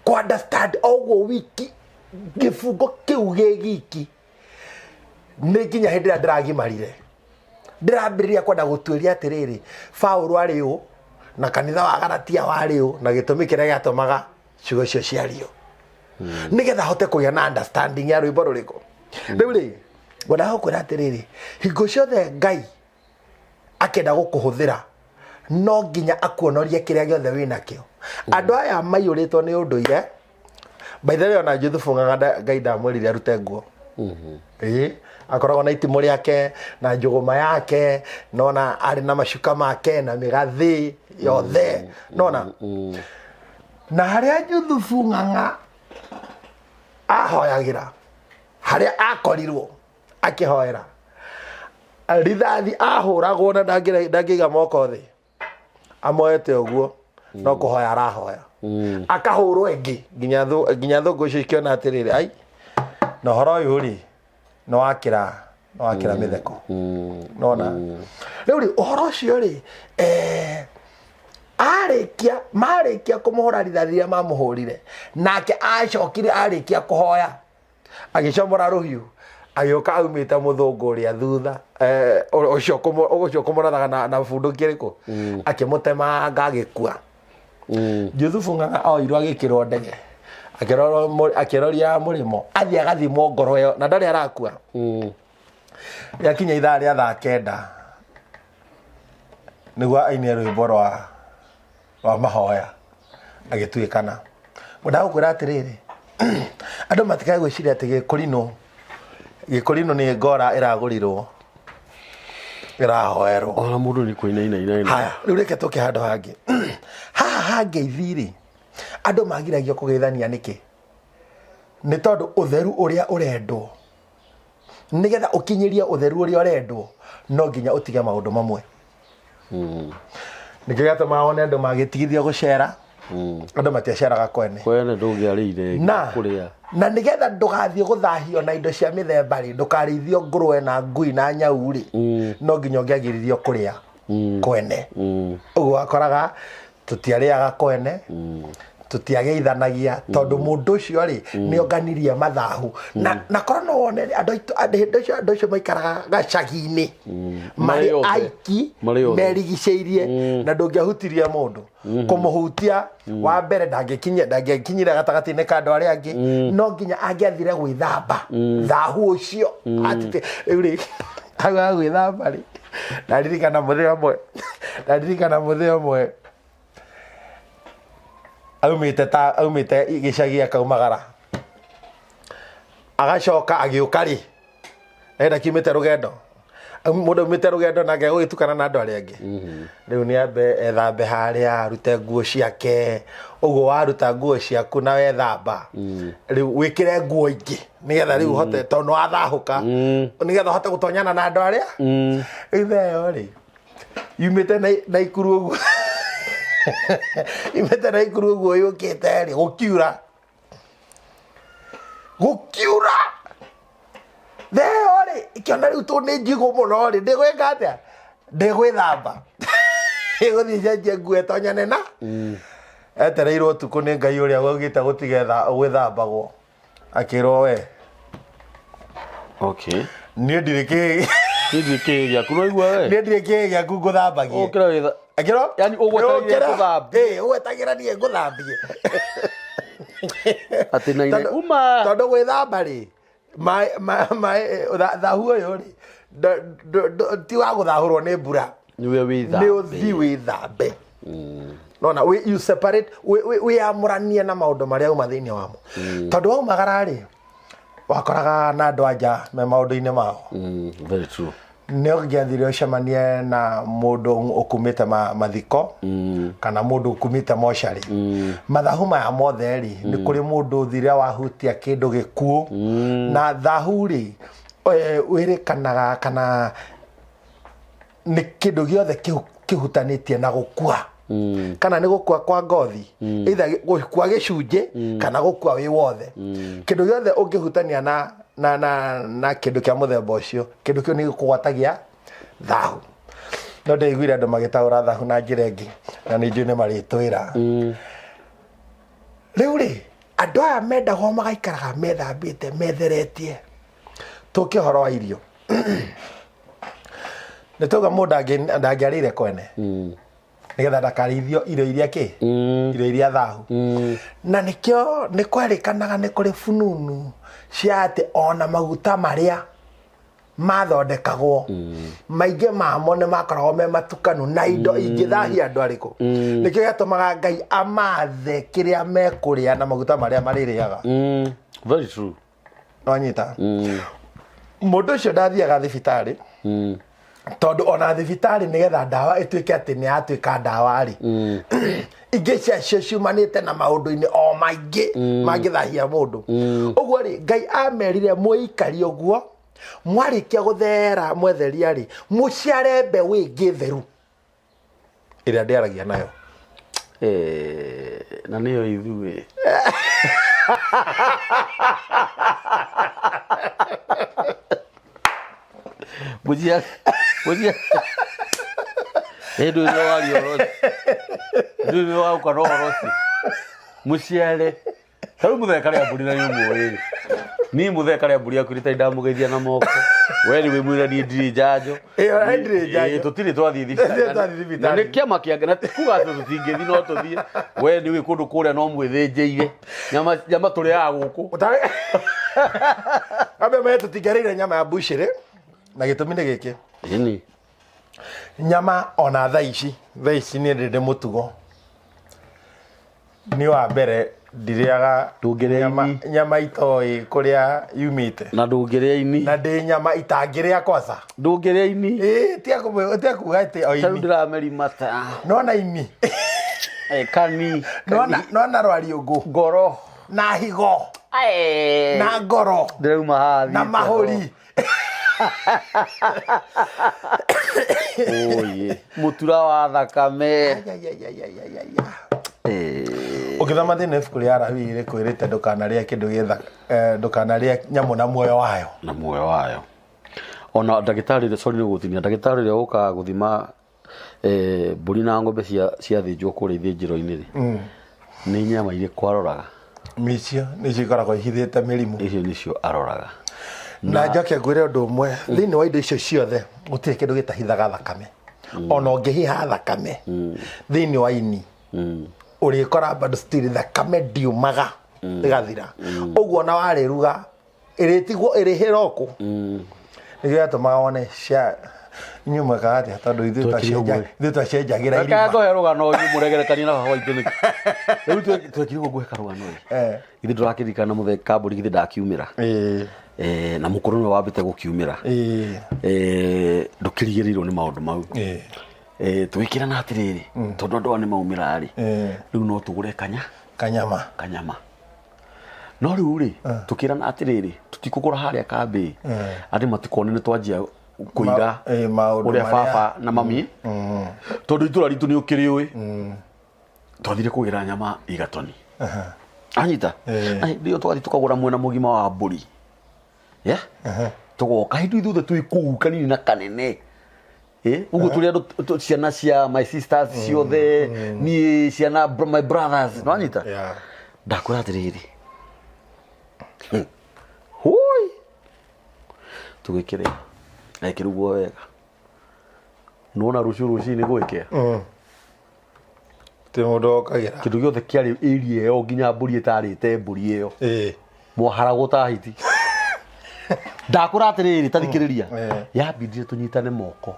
ku understand ogwo wiki gifungo kiu gigiki ni nginya hindi ndiragimarire ndirambiriria kwenda gutuiria atiriri Paulo ari u na kanitha wa Galatia wari u na gitumi kiria giatumaga ciugo cio ciario nigetha hote kugia na understanding ya rwimbo ruriko riu ri ngwenda gukwira atiriri hingo ciothe Ngai akenda gukuhuthira no nginya akuonorie kiria giothe winakio andu aya maiyuritwo ni unduire by the way ona Juthubu Ng'ang'a Ngai ndamwirire arute nguo akoragwo na itimu riake na njuguma yake nona ari na macuka make na migathi yothe nona na haria Juthubu Ng'ang'a ahoyagira haria akorirwo akihoera rithathi ahuragwo na ndangiga moko thi amoete uguo no kuhoya arahoya akahurwo ingi nginya thungu icio ikiona atiriri ai no horo uyu ri no wakira mitheko nona riu ri uhoro ucio ri marikia kumuhura rithathi ria mamuhurire nake acokire arikia kuhoya agicomora ruhiu agioka aumite muthungu uria thutha ucio kumurathaga na bunduki riku akimutema ngagikua Juthubu Ng'ang'a oirwo agikirwo ndege akiroria murimo athie agathimwo ngoro yo na ndari arakua yakinya ithaa ria thaa 9 niguo ainie rwimbo rwa mahoya agituikana ngwenda gukwira atiriri andu matikae gwiciria ati gikurino ni ngora iragurirwo irahoerwo ona mundu ni kuinaina haya riu reke tuke handu hangi haha hangeithiri andu magiragio kugeithania niki ni tondu utheru uria urendwo nigetha ukinyiria utheru uria urendwo no nginya utige maundu mamwe nikigata maone andu magitigithio gucera Andũ matiaceraga kwene ndũngĩarĩire kũrĩa na nigetha ndũgathiĩ gũthahio na indo cia mĩthemba rĩ ndũkarĩithio ngũrwe na ngui na nyau rĩ no nginya ũngĩagĩrĩrio kũrĩa kwene ũguo wakoraga tũtiarĩaga kwene tũtiageithanagia tondũ mũndũ ũcio rĩ nĩonganirie mathahu na korwo no wone andũ acio maikaraga gacagi-inĩ marĩ aiki merigicĩirie na ndũngĩahutirie mũndũ kũmũhutia wa mbere ndangĩkinyire gatagatĩ-inĩ ka andũ arĩa angĩ no nginya angĩathire gwĩthamba thahu ũcio atĩ rĩu rĩ hau ha gwĩthamba rĩ ndaririkana mũthenya ũmwe aumĩte gĩcagi akaumagara agacoka agĩũka rĩ enda kiumĩte rũgendo mũndũ aumĩte rũgendo nake gũgĩtukana na andũ arĩa angĩ rĩu nĩambe ethambe harĩa arute nguo ciake ũguo waruta nguo ciaku na wethamba rĩu wĩkĩre nguo ingĩ nĩgetha rĩu ũhote tondũ nĩwathahũka nĩgetha ũhote gũtonyana na andũ arĩa itheo rĩ yumĩte Naikuru ũguo imete na ikuru guo yũkĩte rĩ gũkiura theo rĩ ikiona rĩu tũ nĩ njigũ mũno rĩ ndĩgwĩka atĩa ndĩgwĩthamba ĩgũthiĩ cenjie nguo ĩtonyane na etereirwo ũtukũ nĩ Ngai ũrĩa waugĩte gũtigetha gwĩthambagwo akĩrwo we niĩ ndirĩ kĩhĩ gĩaku no igua we niĩ ndirĩ kĩhĩ gĩaku ngũthambagie akĩro yani ũgwetagĩra ngũthambie ũgwetagĩra niĩ ngũthambie atĩ na ine uma tondũ gwĩthamba rĩ thahu ũyũ rĩ ti wa gũthahũrwo nĩ mbura nĩ ũthi wĩthambe nona you separate wĩamũranie na maũndũ marĩa uma thĩinĩ wamo tondũ waumagara rĩ wakoraga na andũ anja me maũndũ-inĩ mao very true nĩ ũngĩathire ũcemanie na mũndũ ũkumĩte mathiko kana mũndũ ũkumĩte mocarĩ mathahu maya mothe rĩ nĩ kũrĩ mũndũ ũthire wahutia kĩndũ gĩkuũ na thahu rĩ wĩrĩkanaga kana nĩ kĩndũ gĩothe kĩhutanĩtie na gũkua kana nĩ gũkua kwa ngothi either gũkua gĩcunjĩ kana gũkua wĩ wothe kĩndũ gĩothe ũngĩhutania na kĩndũ kĩa mũthemba ũcio kĩndũ kĩu nĩ gĩkũgwatagia thahu no ndaiguire andũ magĩtaũra thahu na njĩra ĩngĩ na nĩ njũĩ nĩ marĩtwĩra rĩu rĩ andũ aya mendagwo magaikaraga methambĩte metheretie tũke ũhoro wa irio nĩ tauga mũndũ ndangĩarĩire kwene nĩgetha ndakarĩithio irio iria irio iria thahu na nĩkĩo nĩ kwerĩkanaga nĩ kũrĩ fununu cia atĩ ona maguta marĩa mathondekagwo maingĩ mamo nĩ makoragwo me matukanu na indo ingĩthahia andũ arĩkũ nĩkĩo gĩatũmaga Ngai amathe kĩrĩa mekũrĩa na maguta marĩa marĩrĩaga very true wanyita mũndũ ũcio ndathiaga thibitarĩ tondũ ona thibitarĩ nĩgetha ndawa ĩtuĩke atĩ nĩ yatuĩka ndawa rĩ ingĩ ciacio ciumanĩte na maũndũ-inĩ o maingĩ mangĩthahia mũndũ ũguo rĩ Ngai amerire mũikari ũguo mwarĩkia gũthera mwetheria rĩ mũciare mbeũ ĩngĩ theru ĩrĩa ndĩaragia nayo na nĩyo ithuĩ Bujia ndio wali orosi ndio wao kwa orosi muciare taru mutheka ria mburi na nyumu ri ni mutheka ria mburi akurita ndamugeithia na moko we ni we mwira ni ndiri njanjo tutiri twathi thibitarĩ na nĩ kĩama kĩangĩ na kuga atĩ tũtingĩthi no tũthiĩ we ni we kũndũ kũrĩa no mwĩthĩnjĩire nyama tũrĩaga gũkũ abe me tũtingĩrĩire nyama ya bushire na gĩtũmi nĩ gĩkĩ ini nyama ona thaa ici nĩ ndĩ mũtugo nĩ wa mbere ndirĩaga nyama itoĩ kũrĩa yumĩte na ndũngĩrĩa ini na ndĩ nyama itangĩrĩa kwanza ndũngĩrĩa ini tia kuga atĩ o ini ndĩrameri mata nona ini kani nona rwariũngũ ngoro na higo na ngoro ndĩrauma hathi na mahũri oye mutura wa thakame Ũngĩthoma thĩinĩ ibuku rĩa Alawii rĩkwĩrĩte ndũkanarĩe kĩndũ gĩthaka, ndũkanarĩe nyamũ na muoyo wayo. Na muoyo wayo. Ona ndagĩtarĩ rĩ sorry nĩ gũgũtinia ndagĩtarĩ rĩ ũkaga gũthima mbũri na ng'ombe ciathĩnjwo kũrĩa ithĩnjĩro-inĩ rĩ. Nĩ nyama irĩ kwaroraga. Micio nĩcio ikoragwo ihithĩte mĩrimũ. Icio nĩcio aroraga. Na njoke ngwĩre ũndũ ũmwe thĩinĩ wa indo icio ciothe gũtirĩ kĩndũ gĩtahithaga thakame. Ona ũngĩhiha thakame thĩinĩ wa ini ũrĩkora bado still thakame ndiumaga ĩgathira. Ũguo ona warĩruga ĩrĩtigwo ĩrĩhĩroko. Nĩgĩo atũmaga wone cia inyuĩ mwekaga atĩa tondũ ithuĩ twacenjagĩra irima. Reke ngohe rũgano mũregerekania na baba witũ nĩkĩ. Rĩu twekire ũguo ngwĩka rũgano rĩ. Ithuĩ tũrakĩririkana mũthee Kambũri githĩ ndakiumĩra. Na mũkũrũ nĩwe wambĩte gũkiumĩra. Ndũkĩrigĩrĩirwo nĩ maũndũ mau. Twĩkĩrana atĩrĩrĩ tondũ andũ aya nĩ maumĩra rĩ. Rĩu no tũgũre kanyama. No rĩu rĩ tũkĩrana atĩrĩrĩ tũtikũgũra harĩa kambĩ andũ matikone nĩ twanjia kũiga ũrĩa baba na mami tondũ itũra ritũ nĩ ũkĩrĩũĩ twathire kũgĩra nyama Igatoni. Anyita ndio twathi tukagũra mwena mũgima wa mbũri. Tũgoka hĩndĩ ithuothe twĩ kũu kanini na kanene. Ũguo tũrĩ andũ ciana cia my sisters ciothe niĩ ciana my brothers no anyita. Ndakwĩra atĩrĩrĩ hoi tũgĩkĩrĩa na ĩkĩrugwo wega. Nona rũciinĩ gwĩkĩa tĩ mũndũ okagĩra kĩndũ gĩothe kĩarĩ area ĩyo nginya mbũri ĩtarĩte mbũri ĩyo mwaharagwo ta hiti. Ndakũra atĩrĩrĩ tathikĩrĩria yambindire tũnyitane moko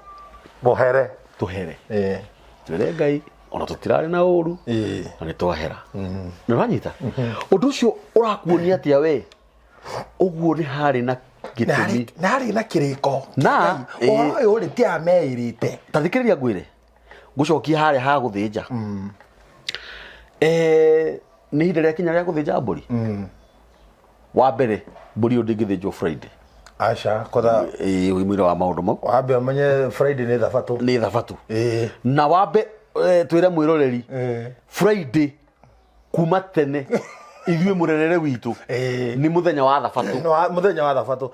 tũhere twĩre Ngai ona tũtirarĩ na ũru na nĩ twahera. Nĩ ũranyita ũndũ ũcio ũrakuonia atĩa we ũguo nĩ harĩ na gĩtũmi na harĩ na kĩrĩko na ũyũ rĩ ti ameĩrĩte. Tathikĩrĩria ngwĩre ngũcokia harĩa ha gũthĩnja. Nĩ ihinda rĩa kinya rĩa gũthĩnja mbũri. Wa mbere mbũri ĩyo ndĩngĩthĩnjwo Friday. Aca kotha mwĩra wa maũndũ mau wambe ũmenye Friday nĩ thabatũ. Na wambe twĩre mwĩroreri Friday kuma tene ithuĩ mũrerere witũ nĩ mũthenya wa thabatũ.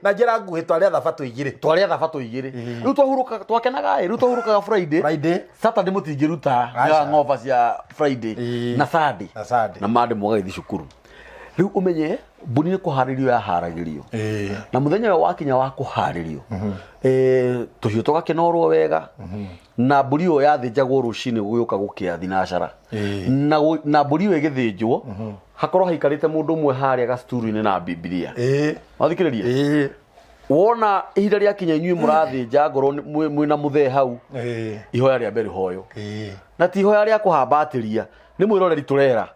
Na njĩra nguhĩ twarĩa thabatũ igĩrĩ. Rĩu twahurũka twakenaga rĩu twahurũkaga Friday Saturday mũtingĩruta ng'oba cia Friday na Sunday na Monday mũgagĩthiĩ cukuru. Rĩu ũmenye mbũri nĩ kũharĩrio yaharagĩrio na mũthenya ũyũ wakinya wa kũharĩrio tũhiũ tũgakĩnorwo wega na mbũri ĩyo yathĩnjagwo rũcinĩ gũgĩũka gũkĩa thinacara na mbũri ĩyo ĩgĩthĩnjwo hakorwo haikarĩte mũndũ ũmwe harĩa gacituru-inĩ na Bibilia. Wathikĩrĩria wona ihinda rĩakinya inyuĩ mũrathĩnja ngorwo mwĩna mũthee hau ihoya rĩa mbere hoyo na ti ihoya rĩa kũhambatĩria nĩ mwĩroreri tũrera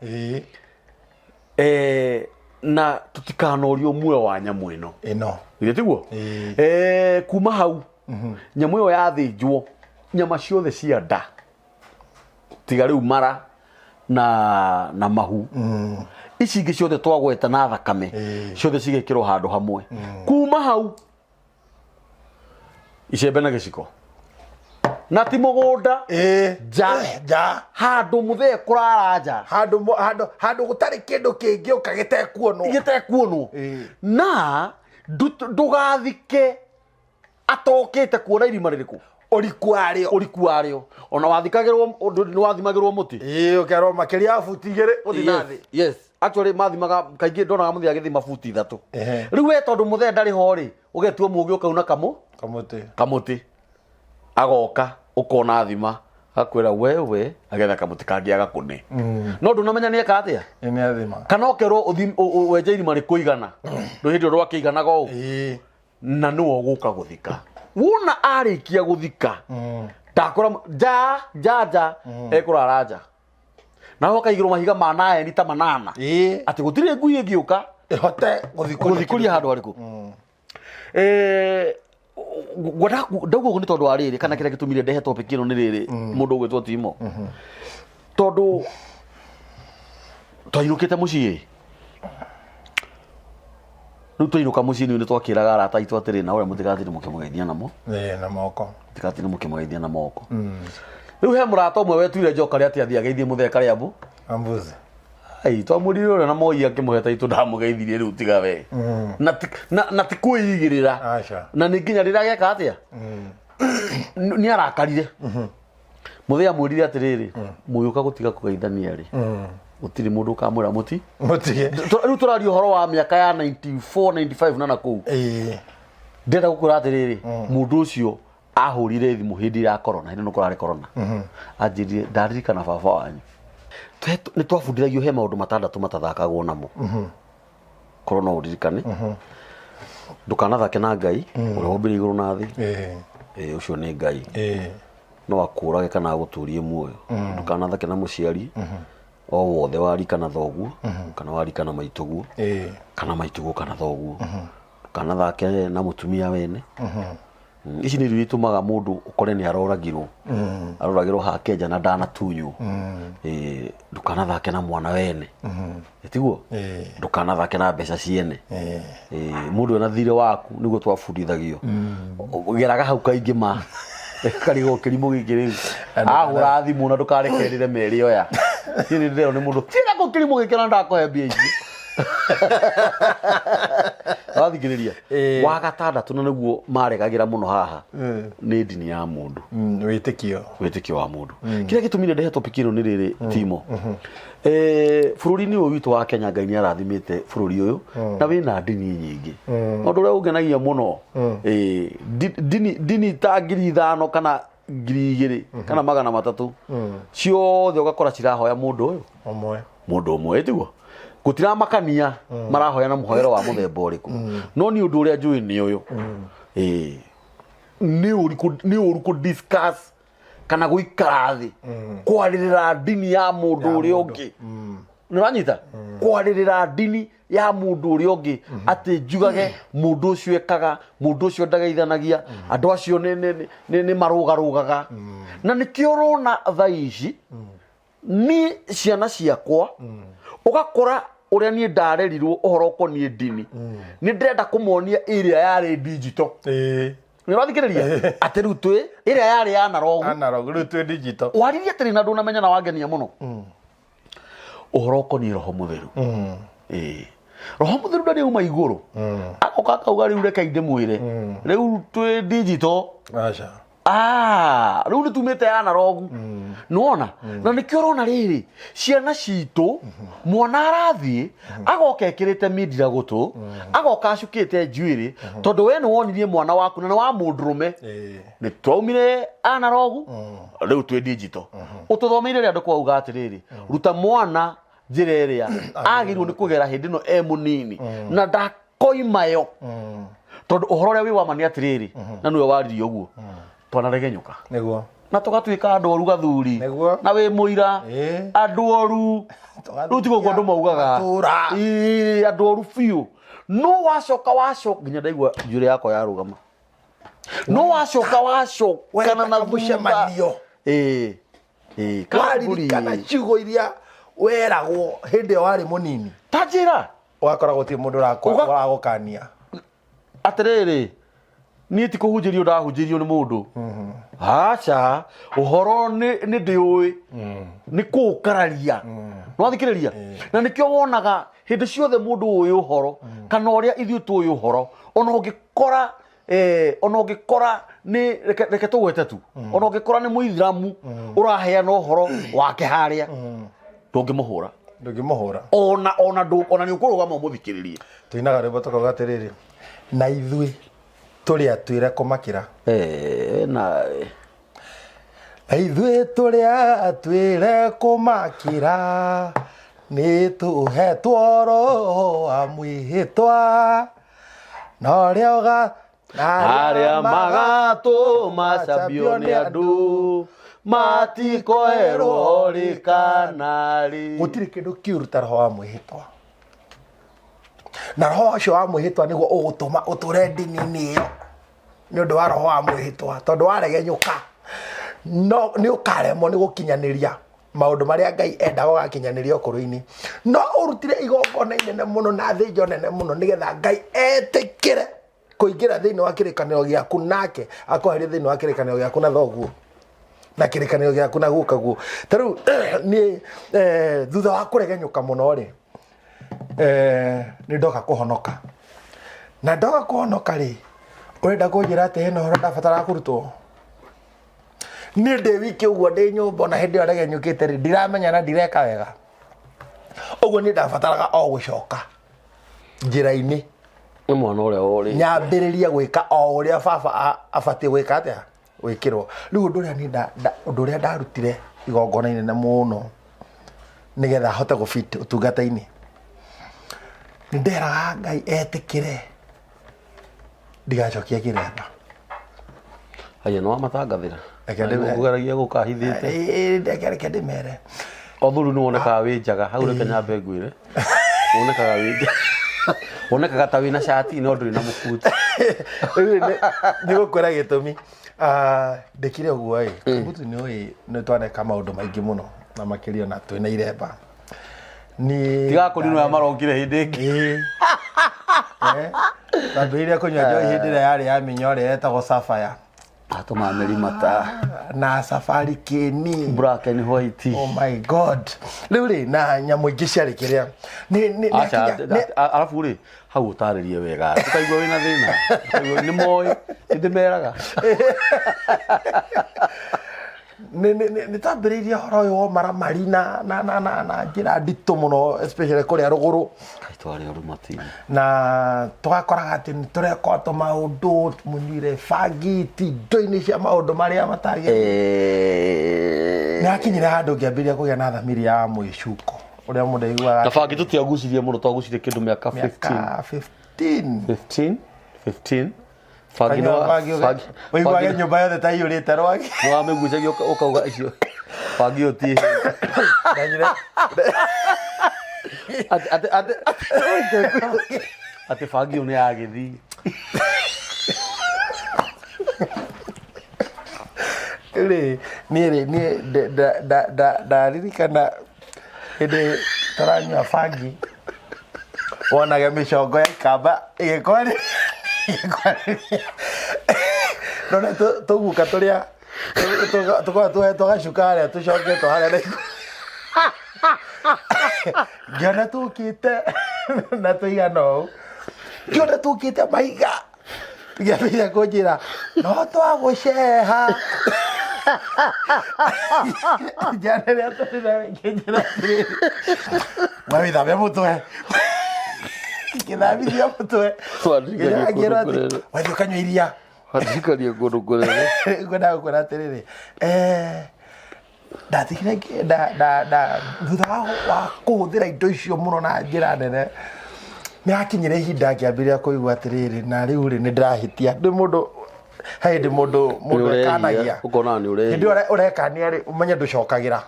na tutikanorio muoyo wa nyamũ ĩno ĩrĩa tiguo kuma hau nyamũ ĩyo yathĩnjwo nyama ciothe cia nda tiga rĩu mara na mahu ici ingĩ ciothe twagweta na thakame ciothe cigekĩrwo handũ hamwe. Kuma hau icembe na gĩciko na ti mũgũnda nja handũ mũthee kũrara nja handũ gũtarĩ kĩndũ kĩngĩũka gĩtekuonwo na ndũgathike atokĩte kuona irima rĩrĩkũ ũriku warĩo ona wathikagĩrwo nĩ wathimagĩrwo mũtĩ ũkerwo makĩria ya buti 2 ũthiĩ na thĩ. Yes actually mathimaga kaingĩ ndonaga mũthee agĩthima buti 3. Rĩu we tondũ mũthee ndarĩ ho rĩ ũgetua mũgĩ ũkauna kamũtĩ agoka ukona thima akwĩra wewe agetha kamũtĩ kangĩ agakũne no ndũnamenya nĩ eka atĩa nĩ athima kana ũkerwo wenje irima rĩkũigana ndũ hĩndĩ ũrĩa kĩiganaga ũũ na nĩwe ũgũka gũthika. Wona arĩkia gũthika ndakora nja ekũrara nja na hoka igĩrwo mahiga ma naeni ta 8 atĩ gũtirĩ ngui ĩngĩũka ĩhote gũthikũria handũ harĩkũ. Ndauga nĩ tondũ wa rĩrĩ kana kĩrĩa gĩtũmire ndehe topic ĩno nĩ rĩrĩ mũndũ ũgwĩtwo Timo tondũ twainũkĩte mũciĩ rĩu twainũka mũciĩ nĩ twakĩraga arata aitũ atĩrĩ na ũrĩa mũtigathiĩ mũkĩmũgeithia namo na moko mũtigathiĩ mũkĩmũgeithia na moko. Rĩu he mũrata ũmwe wetuire njoka rĩa atĩ athiĩ ageithie mũthee Karĩambũ Ambuzi. Ai twamurire ora na moi akimuheta itu ndamugeithirie riu tiga we. Na ti kuigirira. Acha. Na ni nginya rira geka atia. Ni arakarire. Muthia mwirire atiriri muyuka gutiga kugeithania ri. Gutiri mundu kamwira muti. Mutige. Riu turario horo wa miaka ya 94 95 na nakuu. Ndenda gukura atiriri mundu ucio ahurire thimu hindi ya corona hindi no kurari corona. Anjirire ndaririkana baba wanyu. Ni twabundithagio he maundu matandatu matathakagwo namo. Corona uririkane. Ndukanathake na Ngai uria wombire iguru na thi. Ucio ni Ngai. No akurage kana guturie muoyo. Ndukanathake na muciari. O wothe warikana thoguo kana warikana maituguo. Kana maituguo kana thoguo. Kana thake na mutumia wene. Ici ni ritumaga mundu ukore ni aroragirwo. Aroragirwo ha Kenya na ndana tunyu. Ndukana thake na mwana wene. Etiguo? Ndukana thake na mbeca ciene. Mundu na thire waku niguo twabundithagio. Geraga hau kaingi ma. Karigo kirimo gikiri. Ahura thimu na ndukarekerire meri oya. Kiri leo ni mundu. Tira ko kirimo gikira ndakohe mbia ici. Wathikiriria wa gatandatu na niguo maregagira muno haha ni dini ya mundu witikio wa mundu kira gitumire ndehe topic ino ni riri timo bururi ni witu wa Kenya Ngai ni arathimite bururi uyu na wina dini nyingi undu ria ungenagia muno dini ta 5,000 kana 2,000 kana 300 ciothe ugakora cirahoya mundu uyu mundu umwe tiguo gutira makania marahoya na muhoero wa muthemba uriku no ni undu uria njui ni uyu ni uri ku discuss kana guikara thi kwaririra dini ya mundu uria ungi ni ranyita kwaririra dini ya mundu uria ungi ati njugage mundu ucio ekaga mundu ucio ndageithanagia andu acio ni marugarugaga na nikio rona thaici ni ciana ciakwa ugakora uria ni ndarerirwo uhoro konie dini ni ndenda kumonia iria yari digital ni rathikiriria ati riu twi iria yari analogu riu twi digital wariria tiri na nduna menya na wangenia muno uhoro konie roho mutheru roho mutheru ndari uma iguru akoka kauga riu reka inde mwire riu twi digital acha riu ni tumite analogu nuona na nikio rona riri ciana citu mwana arathie agoka ekirite midira gutu agoka acukite njuiri tondu we ni wonirie mwana waku na wa mundurume ni twaumire analogu riu twi digital ututhomeire ria nduko uga atiriri ruta mwana njira iria agirwo ni kugera hindi no munini na ndakoimayo tondu uhoro ria wi wa mani atiriri na niwe waririo guo twanaregenyuka niguo na tugatuika andu oru gathuri na wi muira andu oru rutiko kwa andu maugaga andu oru fiu no wacoka nginya ndaigua njure yako yarugama no wacoka kana na mucemanio kaburi kana ciugo iria weragwo hindi wari munini tajira wakora guti mundu uragukania atiriri ni ti kuhunjirio ndahunjirio ni mundu acha uhoro ni ndiui ni kukararia no thikiriria na nikio wonaga hindi ciothe mundu uyu uhoro kana uria ithiu tu uyu uhoro ona ungikora ni reke tugwete tu ona ungikora ni muithiramu uraheana uhoro wake haria ndungimuhura ona ni ukurugama umuthikiririe tuinaga rwimbo tukoga atiriri na ithui turi atwire kumakira na ithui turi atwire kumakira ni tuhetwo roho amwihitwa na rioga aria magatu macambio ni andu matikoerwo rikanari gutiri kindu kiuruta roho amwihitwa na roho ucio wa mwihitwa niguo ugutuma uture dini-ini iyo ni undu wa roho wa mwihitwa tondu waregenyuka no ni ukaremwo ni gukinyaniria maundu maria Ngai endaga ugakinyaniria ukuru-ini no urutire igongona inene muno na thinjo nene muno nigetha Ngai etikire kuingira thiini wa kirikaniro giaku nake akoherie thiini wa kirikaniro giaku na thoguo na kirikanio giaku na guka guo taru ni thutha wa kuregenyuka muno ri ni ndoka kuhonoka na ndoka kuhonoka ri urenda kunjira ati heno horo ndabatara kurutwo ni ndi wiki uguo ndi nyumba na hindi aregenyukite ri ndiramenya na ndireka wega uguo ni ndabataraga o gucoka njira-ini ni mwana uria uri nyambiriria gwika o uria baba abatie gwika atia wikirwo riu undu uria ndarutire igongona inene muno nigetha hote gufit utungata-ini ni nderaga Ngai etikire ndigacokia kiremba aya no amatangathira Ekende ngugaragia gukahithite ndeke ndimere othuru ni wonekaga wi njaga hau reke nyambe ngwire wonekaga wi njaga wonekaga ta wina shati no nduri na mukuti ni gukwira gitumi ndekire uguo mutu ni twaneka maundu maingi muno na makirio na twina iremba ni tigakuri no yamarongire hindi ingi tandu iria kunywa njohi hindi ria yari ya minyore etagwo Sapphire atuma merimata na Safari Kini black and white. Oh my god riu ri na nyamu ingi ciari kiria ni alafu ri hau utaririe wega tukaigwa wina thina ni moi ndimeraga ni tambiririe horo yo maramari na njira ndito muno especially kuria ruguru twari urumati na twakoraga ati ni tureka to maundu munyire fagiti ndoini cia maundu maria matagi ni akinyira handu ngiambiria kugia na thamiri ya mwicuko uria mundu aiguaga na fagiti tutiagucirie muno twagucirie kindu miaka 15 fagi waiguaga nyumba yothe ta iyurite rwagi no amegucagia ukauga icio fagi uti ate fagi une agithi ni ndaririkana hindi taranyua fagi wonaga micongo ya ikamba igikorwo nona tuguka turia tukorwo tuhetwo gacuka haria tucoketwo haria ngiona tukite na tuigana ũũ ngiona tukite maiga ngiambĩrĩria kũnjĩra no twagũceha njana rĩa tũrĩra ngĩnjĩra atĩrĩrĩ wawĩthambe mũtwe ngĩthambithia mũtwe ngĩrwo atĩ wathiĩ ũkanyua iria wathikaria kũndũ kũnene ngwendaga gũkwĩra atĩrĩrĩ ndatigire thutha wa kũhũthĩra indo icio mũno na njĩra nene nĩ hakinyire ihinda ngĩambĩrĩria kũigua atĩrĩrĩ na rĩu rĩ nĩ ndĩrahĩtia ndĩ mũndũ hĩndĩ mũndũ ekanagia hĩndĩ ũrekania rĩ ũmenye ndũcokagĩra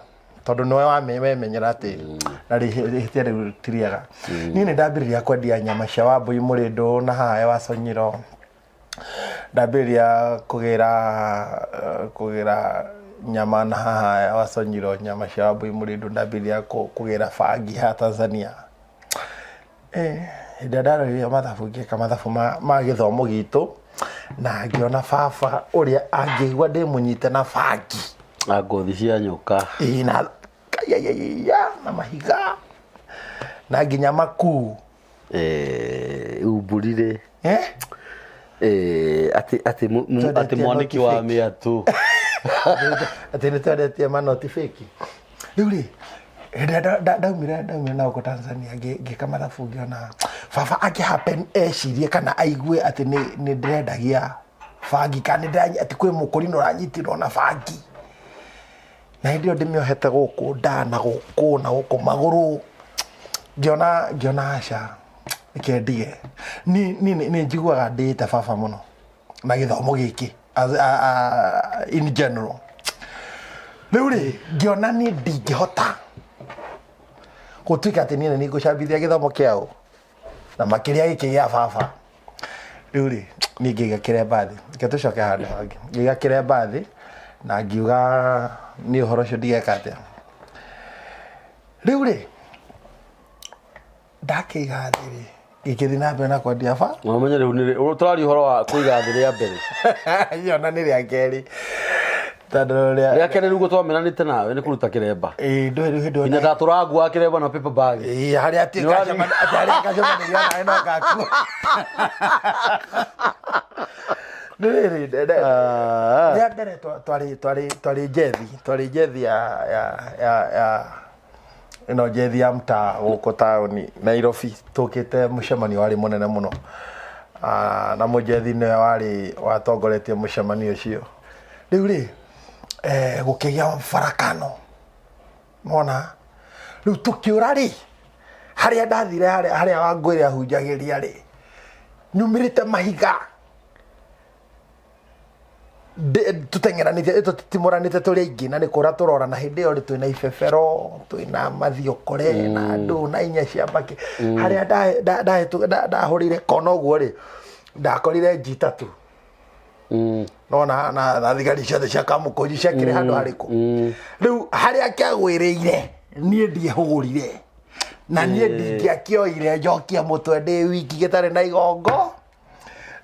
tondũ nĩwe wamemenyera atĩ na rĩhĩtia rĩu ti rĩega niĩ nĩ ndambĩrĩria kwendia nyama cia Wambũi Mũrĩndũ na haha wa Sonyiro ndambĩrĩria kũgĩra nyama na haha wa Sonyiro nyama cia Wambũi Mũrĩndũ ndambĩrĩria kũgĩra bangi ha Tanzania hĩndĩ ndarorire mathabu ngĩka mathabu ma gĩthomo gitũ na ngĩona baba ũrĩa angĩigua ndĩmũnyite na bangi na ngothi cia nyoka na mahiga na nginya makuu umburire ati mwaniki wa miatu ati nĩ twendetie manoti fake rĩu rĩ ndaumire na uko Tanzania ngĩka mathabu ngĩona baba angĩhappen ecirie kana aigue atĩ nĩ ndĩrendagia bangi kana ati kwĩ mũkũri na ũranyitirwo na bangi na hĩndĩ ĩyo ndĩmĩohete gũkũ nda na gũkũ magũrũ ngĩona aca reke ndige nĩ njiguaga ndĩĩte baba mũno na gĩthomo gĩkĩ in general rĩu rĩ ngĩona niĩ ndingĩhota gũtuĩka atĩ niĩ nĩ ngũcambithia gĩthomo kĩao na makĩria gĩkĩ gĩa baba rĩu rĩ niĩ ngĩiga kĩremba thĩ reke tũcoke handũ hangĩ ngĩiga kĩremba thĩ na ngiuga nĩ ũhoro ũcio ndigeka atĩa rĩu rĩ ndakĩiga thĩ rĩ gĩkĩthiĩ na mbere na kwendia ba wamenya rĩu tũraria ũhoro wa kũiga thĩ rĩa mbere iona nĩ rĩa kerĩ tondå rä kene rä u gå twamenanä nawe nä kå ruta kä remba inya ndatå rangua kä remba na paper bag harä a ngacemanä nawe no ngakua nä rä rä rä a mbere twarä njethi ya ino njethi ya mtaa gå taåni Nairobi tå kä te må cemanio warä må nene må no na må njethi nä warä watongoretie må cemanio å cio rä u rä gå kä gä a mfarakano mona rä u tå kä å ra rä harä a ndathire harä a Wangå rä ahunjagä ria rä nyumä rä te mahiga tuteng'eranite tutimoranite turi aingi na nikura turora na hindi yo ri twina ibebero twina mathiokore na andu na inya cia mbaki haria ndahurire kona uguo ri ndakorire G3 nona na thigari ciothe cia Kamukunji ciakire handu hariku riu haria kiagwiriire nie ndiehugurire na nie ndingiakioire njokia mutwe ndi wiki gitari na igongo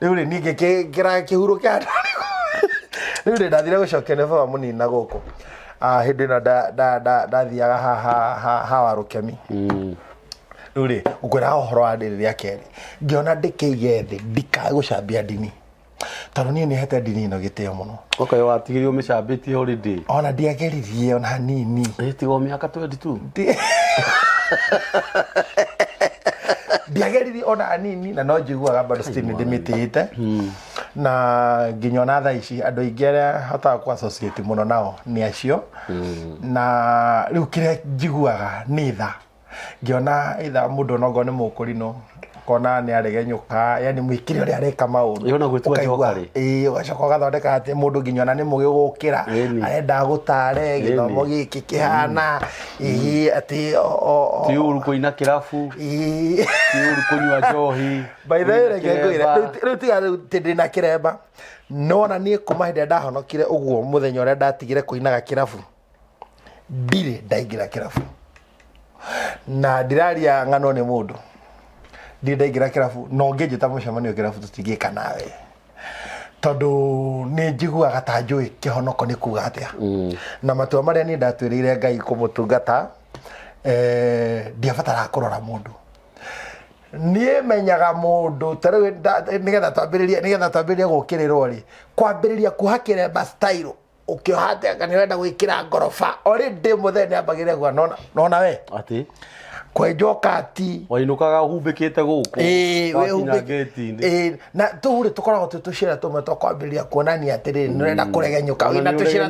riu ri ningi kira kihuru kia riu ri ndathire gucokene baba munina guku hindi na ndathiaga ha warukemi riu ri ukwira uhoro wa ndiri ya keri ngiona ndikiige thi ndikae gucambia ndini tondu nie ni hete ndini ino gitio muno okay watigirio micambitie holiday ona ndiageririe ona hanini itigo miaka 22 ndiageririe ona hanini na no njiguaga bado still ndimitite na nginya na thaa ici andu aingi aria hotaga ku associate muno nao ni acio na riu kiria njiguaga ni tha ngiona itha mundu nogo ni mukurino kona ni aregenyuka yani mwikire uri areka maundu yona gwitua jokari ugacoka ugathondeka ati mundu nginya na ni mugigukira arenda gutare githomo giki kihana ati ti uru kuina kirafu ti uru kunywa njohi by the way regengwira riu tiga tindina kiremba nona ni kuma hinde ndahonokire uguo muthenya uria ndatigire kuinaga kirafu ndire ndaingira kirafu na ndiraria ng'ano ni mundu ndaingira kirafu no ngĩnjĩta mũcemanio kirafu tũtingĩka nawe tondu ni njiguaga ta njũĩ kĩhonoko nĩ kuga atĩa na matua marĩa niĩ ndatuĩrĩire Ngai kũmũtungata ndiabataraga kũrora mũndũ niĩ menyaga mũndũ ta rĩu nĩgetha twambĩrĩrie gũkĩrĩrwo rĩ kwambĩrĩria kuoha kĩremba style ũkĩoha atĩa kana ũrenda gwĩkĩra ngoroba already mũthenya nĩambagĩrĩria kuga nona we ati kwenjo kati wainukaga humbikite guku we humbikite na turi tukoragwo tutucira tumwe twakwambĩrĩria kuonania atĩrĩ nĩrenda kũregenyũka wĩna tucira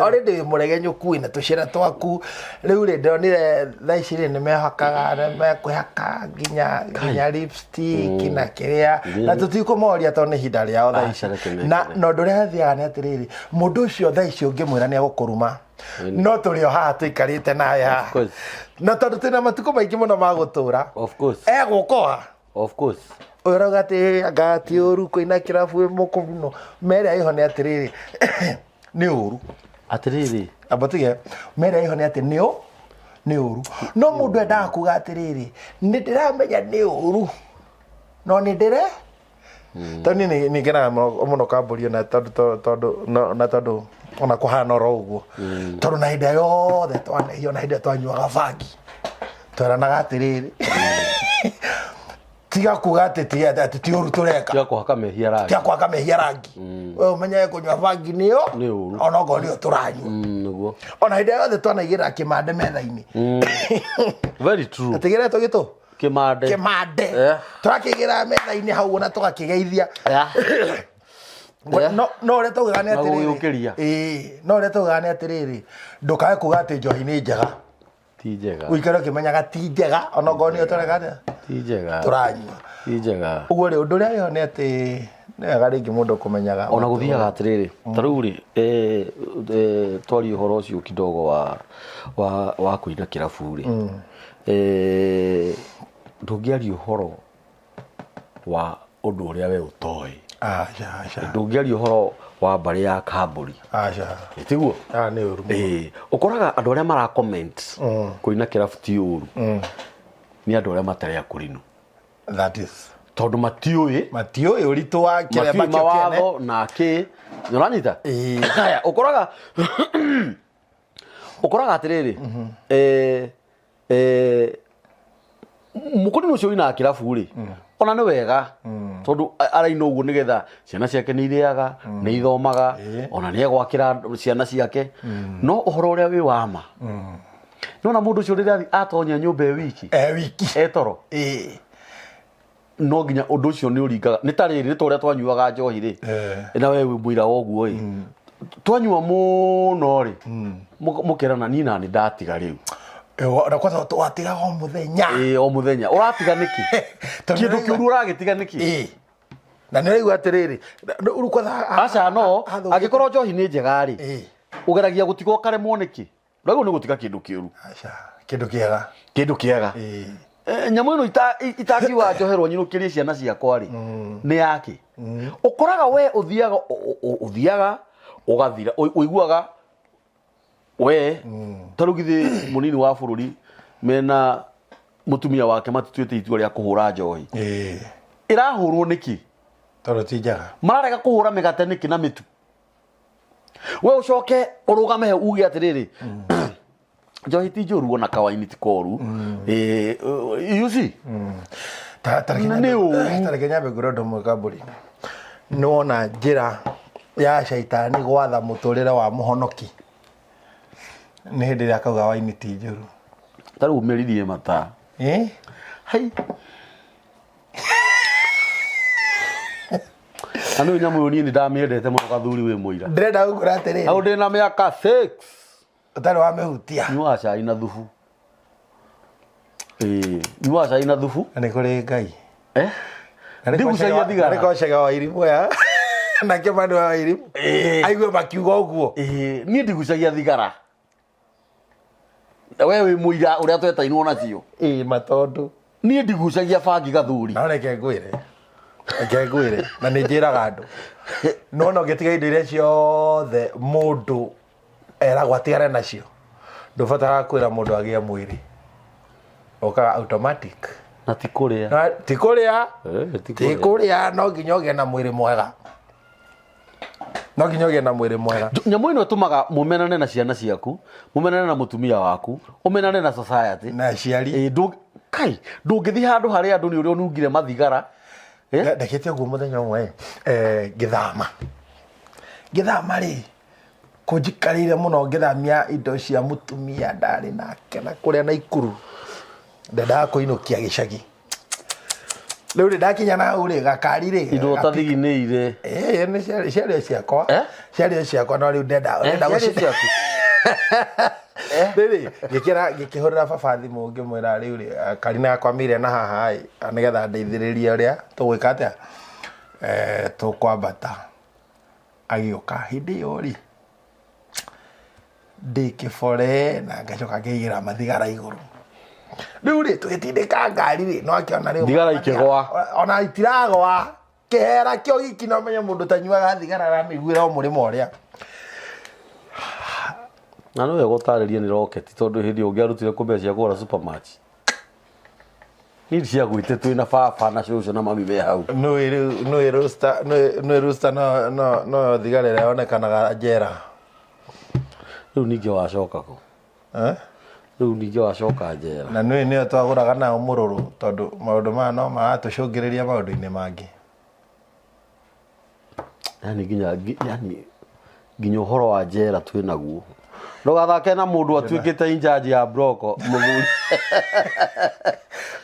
already mũregenyũku wĩna tucira twaku rĩu rĩ ndonire thaa ici rĩ nĩmehakaga mekwĩhaka nginya lipstick na kĩrĩa na tũtikũmoria tondũ nĩ ihinda rĩao thaa ici na ũndũ ũrĩa athiaga nĩ atĩrĩrĩ mũndũ ũcio thaa ici ũngĩmwĩra nĩegũkũruma no tũrĩ o haha tũikarĩte nawe haha na tondu twina matuko maingi muno ma gutura of course gukoha of course urauga ati ngati uru kuina kirabu mukuno mere iho ni atiriri ni uru atiriri abatige mere iho ni ati ni uru no mundu endaga kuga atiriri ni ndiramenya ni uru no ni ndire tani ni ngena muno kamburio na tondu ona kuhana ro uguo tondu na hinde yothe twanehio na hinde twanyuaga bangi twaranaga atiriri tiga kuga ati ti uru tureka tiga kuhaka mehia rangi we umenye kunyua bangi nio ona ngo nio turanyua niguo ona hinde yothe twanaigira kimande metha-ini very true atigiretwo gitu kimande turakigira metha-ini hau ona tugakigeithia no re tuga ni atiriri no re tuga ni atiriri ndukae kuga ati njohi ni njega ti njega uikare kimenyaga ti njega ona ngo ni turega ti njega turanyua ti njega uguo ri undu ria yo ni ati nega ringi mundu kumenyaga ona guthiaga atiriri taru ri twari uhoro ucio kidogo wa kuina kirabu ri ndungiari uhoro wa undu uria we utoi ndungiari uhoro wa mbari ya Kamburi tiguo ni uru ukoraga andu aria mara comment kuina kirabu ti uru ni andu aria matare akurinu that is tondu matiũĩ ũritũ wa kĩrĩa makĩo mawatho na kĩ nĩũranyita haya ũkoraga atĩrĩrĩ mũkũrinũ ũcio wĩna kĩrabu rĩ ona nĩ wega tondu araina ũguo nĩgetha ciana ciake nĩ irĩaga nĩ ithomaga ona nĩ egwakĩra ciana ciake no ũhoro ũrĩa wĩ wa ma nĩona mũndũ ũcio rĩrĩa atonya nyũmba wiki etoro no nginya ũndũ ũcio nĩ ũringaga nĩ ta rĩrĩ ta ũrĩa twanyuaga njohi rĩ na we wĩ mũira woguo ĩ twanyua mũno rĩ mũkerana niĩ na nĩ ndatiga rĩu na kwanza twatiga o muthenya o muthenya uratiga niki kindu kiuru uragitiga niki na nĩ rĩu atĩrĩrĩ rĩu kwanza aca no angikorwo njohi nĩ njega rĩ ugeragia gutiga karemwo niki rĩu nĩ gutiga kindu kiuru aca kindu kĩega nyamũ ĩno itakiuga njoherwo nyinũkĩrie ciana ciakwa rĩ nĩ yake ũkoraga we ũthiaga ũgathira ũiguaga we tarugithi munini wa bururi mena mutumia wake matituĩte itua rĩa kũhũra njohi irahũrwo niki tondũ ti njega mararega kũhũra mĩgate niki na mĩtu we ũcoke ũrũgame he uge atĩrĩrĩ njohi ti njũru ona kawaini ti koru you see tareke nyambe ngũrwo ũndũ ũmwe kambũri nĩ wona njĩra ya caitani gwatha mũtũrĩre wa mũhonoki nĩ hĩndĩ ĩrĩa akauga waini ti njũru tarĩu ũmĩririe mata hai anũ nyamũ ĩyo niĩ nĩndamĩendete mũno gathuri wĩ mũira ndĩrenda gũkũra atĩrĩrĩ hau ndĩna mĩaka 6 ũtarĩ wa mĩhutia nyuaga cai na thubu nyuaga cai na thubu na nĩ kũrĩ Ngai ndigucagia thigara nĩ kocega wa irimũ ya nake mandu wa irimũ aigue makiuga ũguo niĩ ndigucagia thigara we wĩ mũira ũrĩa twetainwo nacio matondu niĩ ndigucagia bangi gathuri no reke ngwĩre na nĩ njĩraga andũ no ũngĩtiga indo iria ciothe mũndũ eragwo atigane nacio ndũbataraga kwĩra mũndũ agĩe mwĩrĩ ũkaga automatic na ti kũrĩa no nginya ũgĩe na mwĩrĩ mwega nyamũ ĩno ĩtũmaga mũmenane na ciana ciaku mũmenane na mũtumia waku ũmenane na society na aciari ndũngĩthiĩ handũ harĩa andũ nĩ ũrĩa ũnungire mathigara ndekete ũguo mũthenya ũmwe ngĩthama rĩ kũnjikarĩire mũno ngĩthamia indo cia mũtumia ndarĩ nake na kũrĩa Naikuru ndendaga kũinũkia gĩcagi rĩu nĩ ndakinya na hau rĩ gakari rĩ indo ũtathiginĩire nĩ ciarĩ ciakwa no rĩu ndenda rĩrĩ ngĩkĩhũrĩra baba thimũ ngĩmwĩra rĩu rĩ Karina yakwa mĩire na haha nĩgetha ndeithĩrĩrie ũrĩa tũgwĩka atĩa tũkwambata agĩũka hĩndĩ ĩyo rĩ ndĩkĩbore na ngacoka ngĩigĩra mathigara igũrũ rĩu rĩ tũgĩtindĩka ngari rĩ no akĩona rĩu thigara ikĩgwa ona itiragwa kĩhera kĩo giki no menye mũndũ tanyuaga thigara aramĩiguĩra o mũrĩmo ũrĩa na no gũtarĩria nĩ rocket tondũ hĩndĩ ũngĩarutire kũmbe cia kũgũra supermatch nĩ cia gwĩte twĩna baba na cũcũ na mami me hau nĩ rooster no thigara ĩrĩa yonekanaga njera rĩu ningĩ wacoka kũ rĩu ningĩ wacoka njera na nĩyo twagũraga nayo mũrũrũ tondũ maũndũ maya no maratũcũngĩrĩria maũndũ-inĩ mangĩ nginya ũhoro wa njera twĩnaguo ndũgathake na mũndũ atuĩkĩte injaji ya broko mũthuri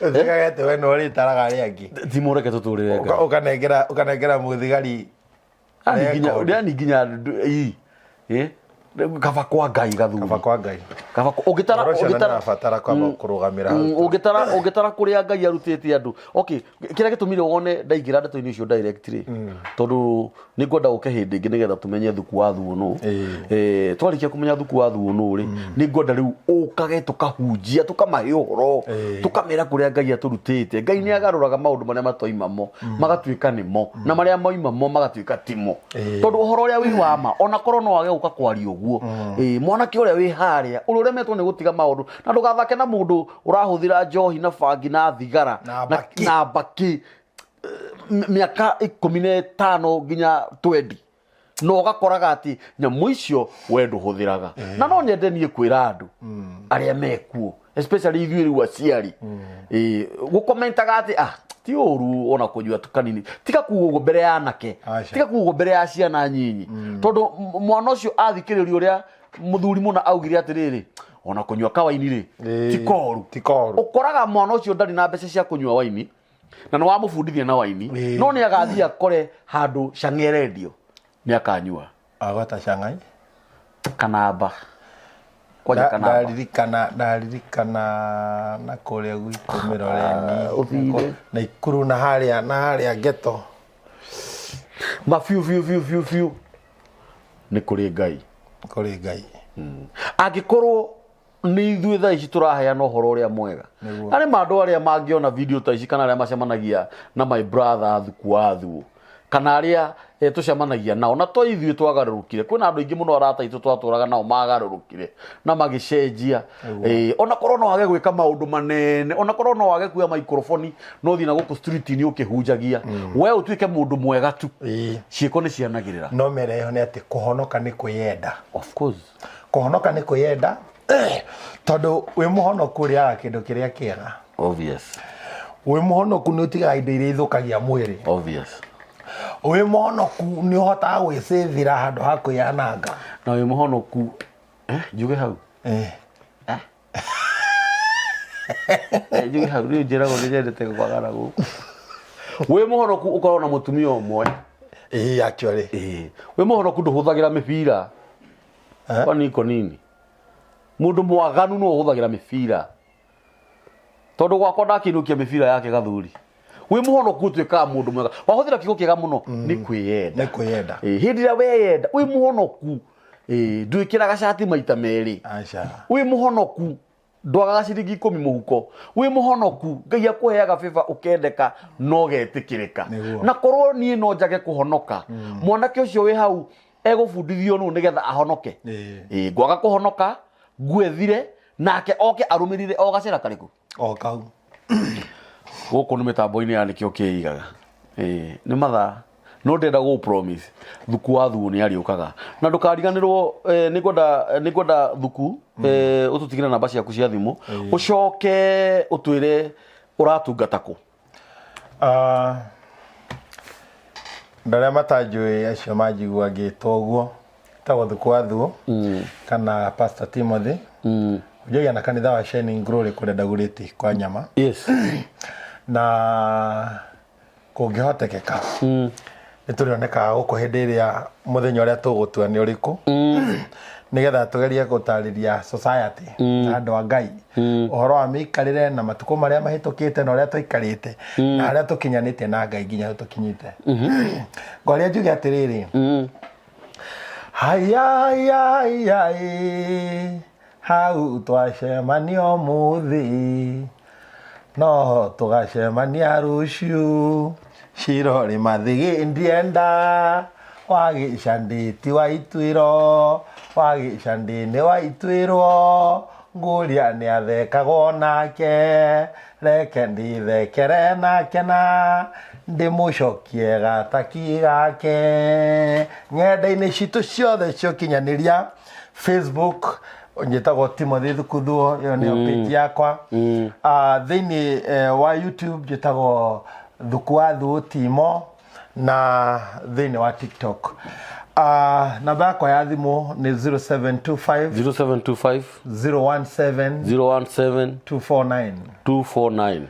ũthigagete we no rĩtaraga arĩa angĩ ti mũreke tũtũrĩre ũkanengera mũthigari nginya kaba kwa Ngai gathuri kaba ũngĩtara kũrĩa Ngai arutĩte andũ okay kĩrĩa gĩtũmire wone ndaingĩra ndeto-inĩ icio direct rĩ tondũ nĩ ngwenda ũke hĩndĩ ĩngĩ nĩgetha tũmenye thuku wa thuonũ twarĩkia kũmenya thuku wa thuonũ rĩ nĩ ngwenda rĩu ũkage tũkahunjia tũkamahe ũhoro tũkamera kũrĩa Ngai atũrutĩte Ngai nĩ agarũraga maũndũ marĩa matoimamo magatuĩka nĩmo na marĩa moimamo magatuĩka timo tondũ ũhoro ũrĩa wĩ wa ma ona korwo no wage gũka kwaria ũguo mwanake ũrĩa wĩ harĩa ũrĩa ũremetwo nĩ gũtiga maũndũ na ndũgathake na mũndũ ũrahũthĩra njohi na bangi na thigara na mbaki mĩaka 15 nginya 20 no gakoraga ati nyamu icio we ndũhũthĩraga na no nyende niĩ kwĩra andũ arĩa mekuo especially ithuĩ rĩu aciari gũkomentaga ati ti ũru ona kũnyua tukanini tiga kuugo mbere ya anake tiga kuugo mbere ya ciana nyinyi tondũ mwana ũcio athikĩrĩria ũrĩa mũthuri mũna augire atĩrĩrĩ ona kũnyua kawaini rĩ ti koru ũkoraga mwana ũcio ndarĩ na mbeca cia kũnyua waini na no wamũbundithia na waini no nĩ agathiĩ akore handũ cang'e redio nĩ akanyua agota cang'ai kanamba ndaririkana na kũrĩa gwitũ Mĩroreni na Ikuru na harĩa Geto mabiu nĩ kũrĩ Ngai angĩkorwo nĩ ithuĩ thaa ici tũraheana ũhoro ũrĩa mwega arĩ mandũ arĩa mangĩona video ta ici kana arĩa macemanagia na my brother thuku wa thuo kana arĩa tũcemanagia nao na to ithuĩ twagarũrũkire kwĩna andũ aingĩ mũno arataitũ twatũraga nao magarũrũkire na magĩcenjia ona korwo no wage gwĩka maũndũ manene ona korwo no wage kuoya microphone no thiĩ na gũkũ street-inĩ ũkĩhunjagia we ũtuĩke mũndũ mwega tu ciĩko nĩ cianagĩrĩra no mereho nĩ atĩ kũhonoka nĩ kwĩyenda of course kũhonoka nĩ kwĩyenda tondũ wĩ mũhonoku ũrĩaga kĩndũ kĩrĩa kĩega obvious wĩ mũhonoku nĩ ũtigaga indo iria ithũkagia mwĩrĩ obvious wĩ mũhonoku nĩ ũhotaga gwĩcĩthĩra handũ ha kwĩyananga na wĩ mũhonoku njuge hau njuge hau rĩu njĩragwo nĩ nyendete kwagana gũkũ wĩ mũhonoku ũkorwo na mũtumia ũmwe actually wĩ mũhonoku ndũhũthagĩra mĩbira kwa niko nini mũndũ mwaganu no ũhũthagĩra mĩbira tondũ gwakwa ndakĩinũkia mĩbira yake gathuri wĩ mũhonoku ũtuĩkaga mũndũ mwega wahũthĩra kiugo kĩega mũno nĩ kwĩyenda hĩndĩ ĩrĩa weyenda wĩ mũhonoku ndwĩkĩraga cati maita merĩ wĩ mũhonoku ndwagaga ciringi 10 mũhuko wĩ mũhonoku Ngai akũheaga favor ũkendeka no getĩkĩrĩka na korwo niĩ no njage kũhonoka mwanake ũcio wĩ hau egũbundithio nũ nĩgetha ahonoke ngwaga kũhonoka gwethire nake oke arũmĩrĩre o gacĩra karĩkũ o kau gũkũ nĩ mĩtambo-inĩ ya nĩkĩo kĩigaga nĩ mathaa no ndenda gũ promise thuku wa thuo nĩ arĩũkaga na ndũkariganĩrwo nĩ kwenda thuku ũtũtigĩre namba ciaku cia thimũ ũcoke ũtwĩre ũratungata kũ ndarĩa matanjũĩ acio manjigua ngĩtwo ũguo tagwo thuku wa thuo kana Pastor Timothy njoya na kanitha wa Shining Glory kũrĩa Ndagũrĩti kwa Nyama na kũngĩhotekeka nĩtũrĩonekaga gũkũ hĩndĩ ĩrĩa mũthenya ũrĩa tũgũtua nĩ ũrĩkũ nĩgetha tũgerie gũtarĩria society andũ a Ngai ũhoro wa mĩikarĩre na matukũ marĩa mahĩtũkĩte na ũrĩa tũikarĩte na harĩa tũkinyanĩte na Ngai nginya tũkinyĩte ngwaria njuge atĩrĩrĩ hau twacemania ũmũthĩ no tũgacemania rũciũ cirori mathigi ndienda wagĩcandĩti wa ituĩro wagĩcandĩ-inĩ wa ituĩro ngũria nĩ athekagwo nake reke ndithekere nake na ndĩmũcokie gataki gake ng'enda-inĩ citũ ciothe cia ũkinyanĩria Facebook njĩtagwo Timothy Thukuthuo ĩyo nĩyo page yakwa thĩinĩ wa YouTube njĩtagwo Thuku wa Thuo Timo na thĩinĩ wa TikTok namba yakwa ya thimũ nĩ 0725 017 249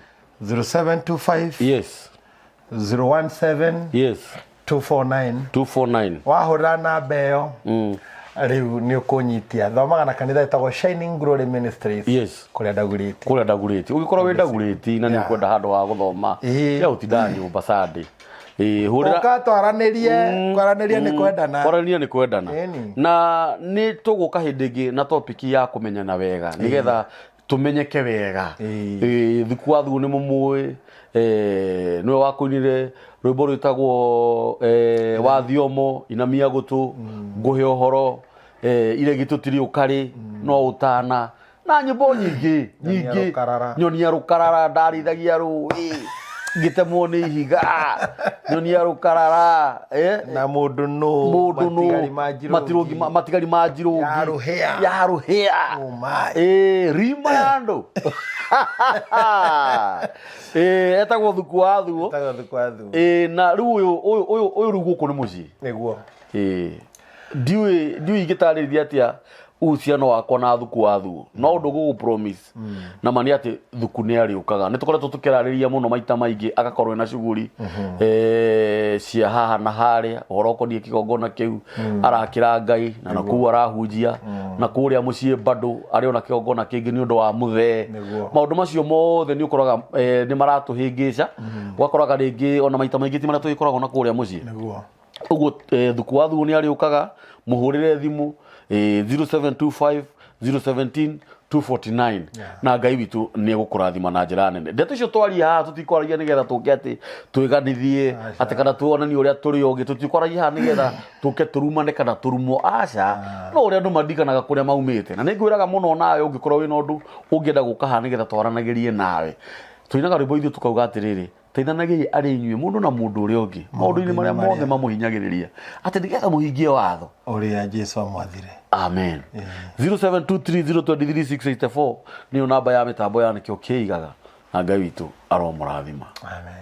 0725 yes 017 249 wahũra namba ĩyo rĩu nĩ ũkũnyitia thomaga na kanitha ĩtagwo Shining Glory Ministries kũrĩa Ndagũrĩti ũgĩkorwo wĩ Ndagũrĩti na nĩ ũkwenda handũ ha gũthoma ya ũtindaga nyũmba Sunday ũka kwaranĩria nĩ kwendana na nĩ tũgũka hĩndĩ ĩngĩ na topic ya kũmenyana wega nĩgetha tũmenyeke wega Thuku wa Thuo nĩ mũmũĩ nĩwe wakũinire rwĩmbo rwĩtagwo wa Thiomo inamia gũtũ ngũhe ũhoro iregitũ tiri ũkarĩ no ũtana na nyĩmbo nyingĩ nyonia rũkarara ndarithagia rũĩ ngitemwo nĩ ihiga nyonia rukarara na mundu no matigari ma njirũngi ya ruhia rima ya andu etagwo thuku wa thuo na riu uyu riu guku ni mucii niguo ndiui ingitarĩria atia uhusiano wakwa na thuku wa thuo no undu gugu promise na mani ati thuku ni ariukaga nitukoretwo tukirarĩria muno maita maingi agakorwo na shughuli cia haha na haria uhoro konie kigongona kiu arakira Ngai na nakuo arahunjia na kuria mucii bado ari ona kigongona kingi ni undu wa muthe maundu macio mothe ni ukoraga ni maratuhingica ugakoraga ringi ona maita maingi ti maria tugikoragwo na kuria mucii uguo thuku wa thuo ni ariukaga muhurire thimu 0725 017 249 na Ngai witu ni egukurathima na njira nene ndeto icio twari haha tutikoragia nigetha tuke ati twiganithie ati kana tuonani uria turi ogi tutikoragia haha nigetha tuke turumane kana turumo aca no uria andu madikanaga kuria maumite na ningwiraga muno nawe ungikorwo wina undu ungienda guka haha nigetha twaranagirie nawe tuinaga rwimbo ithu tukauga atiriri teithanagirie ari inyue mundu na mundu uria ungi maundu-ini maria mothe mamuhinyagiriria ati nigetha muhingie watho uria Jesu amwathire. Amen. 0723023684 niyo namba ya mitambo ya nikio kiigaga na Ngai witu aromurathima. Amen.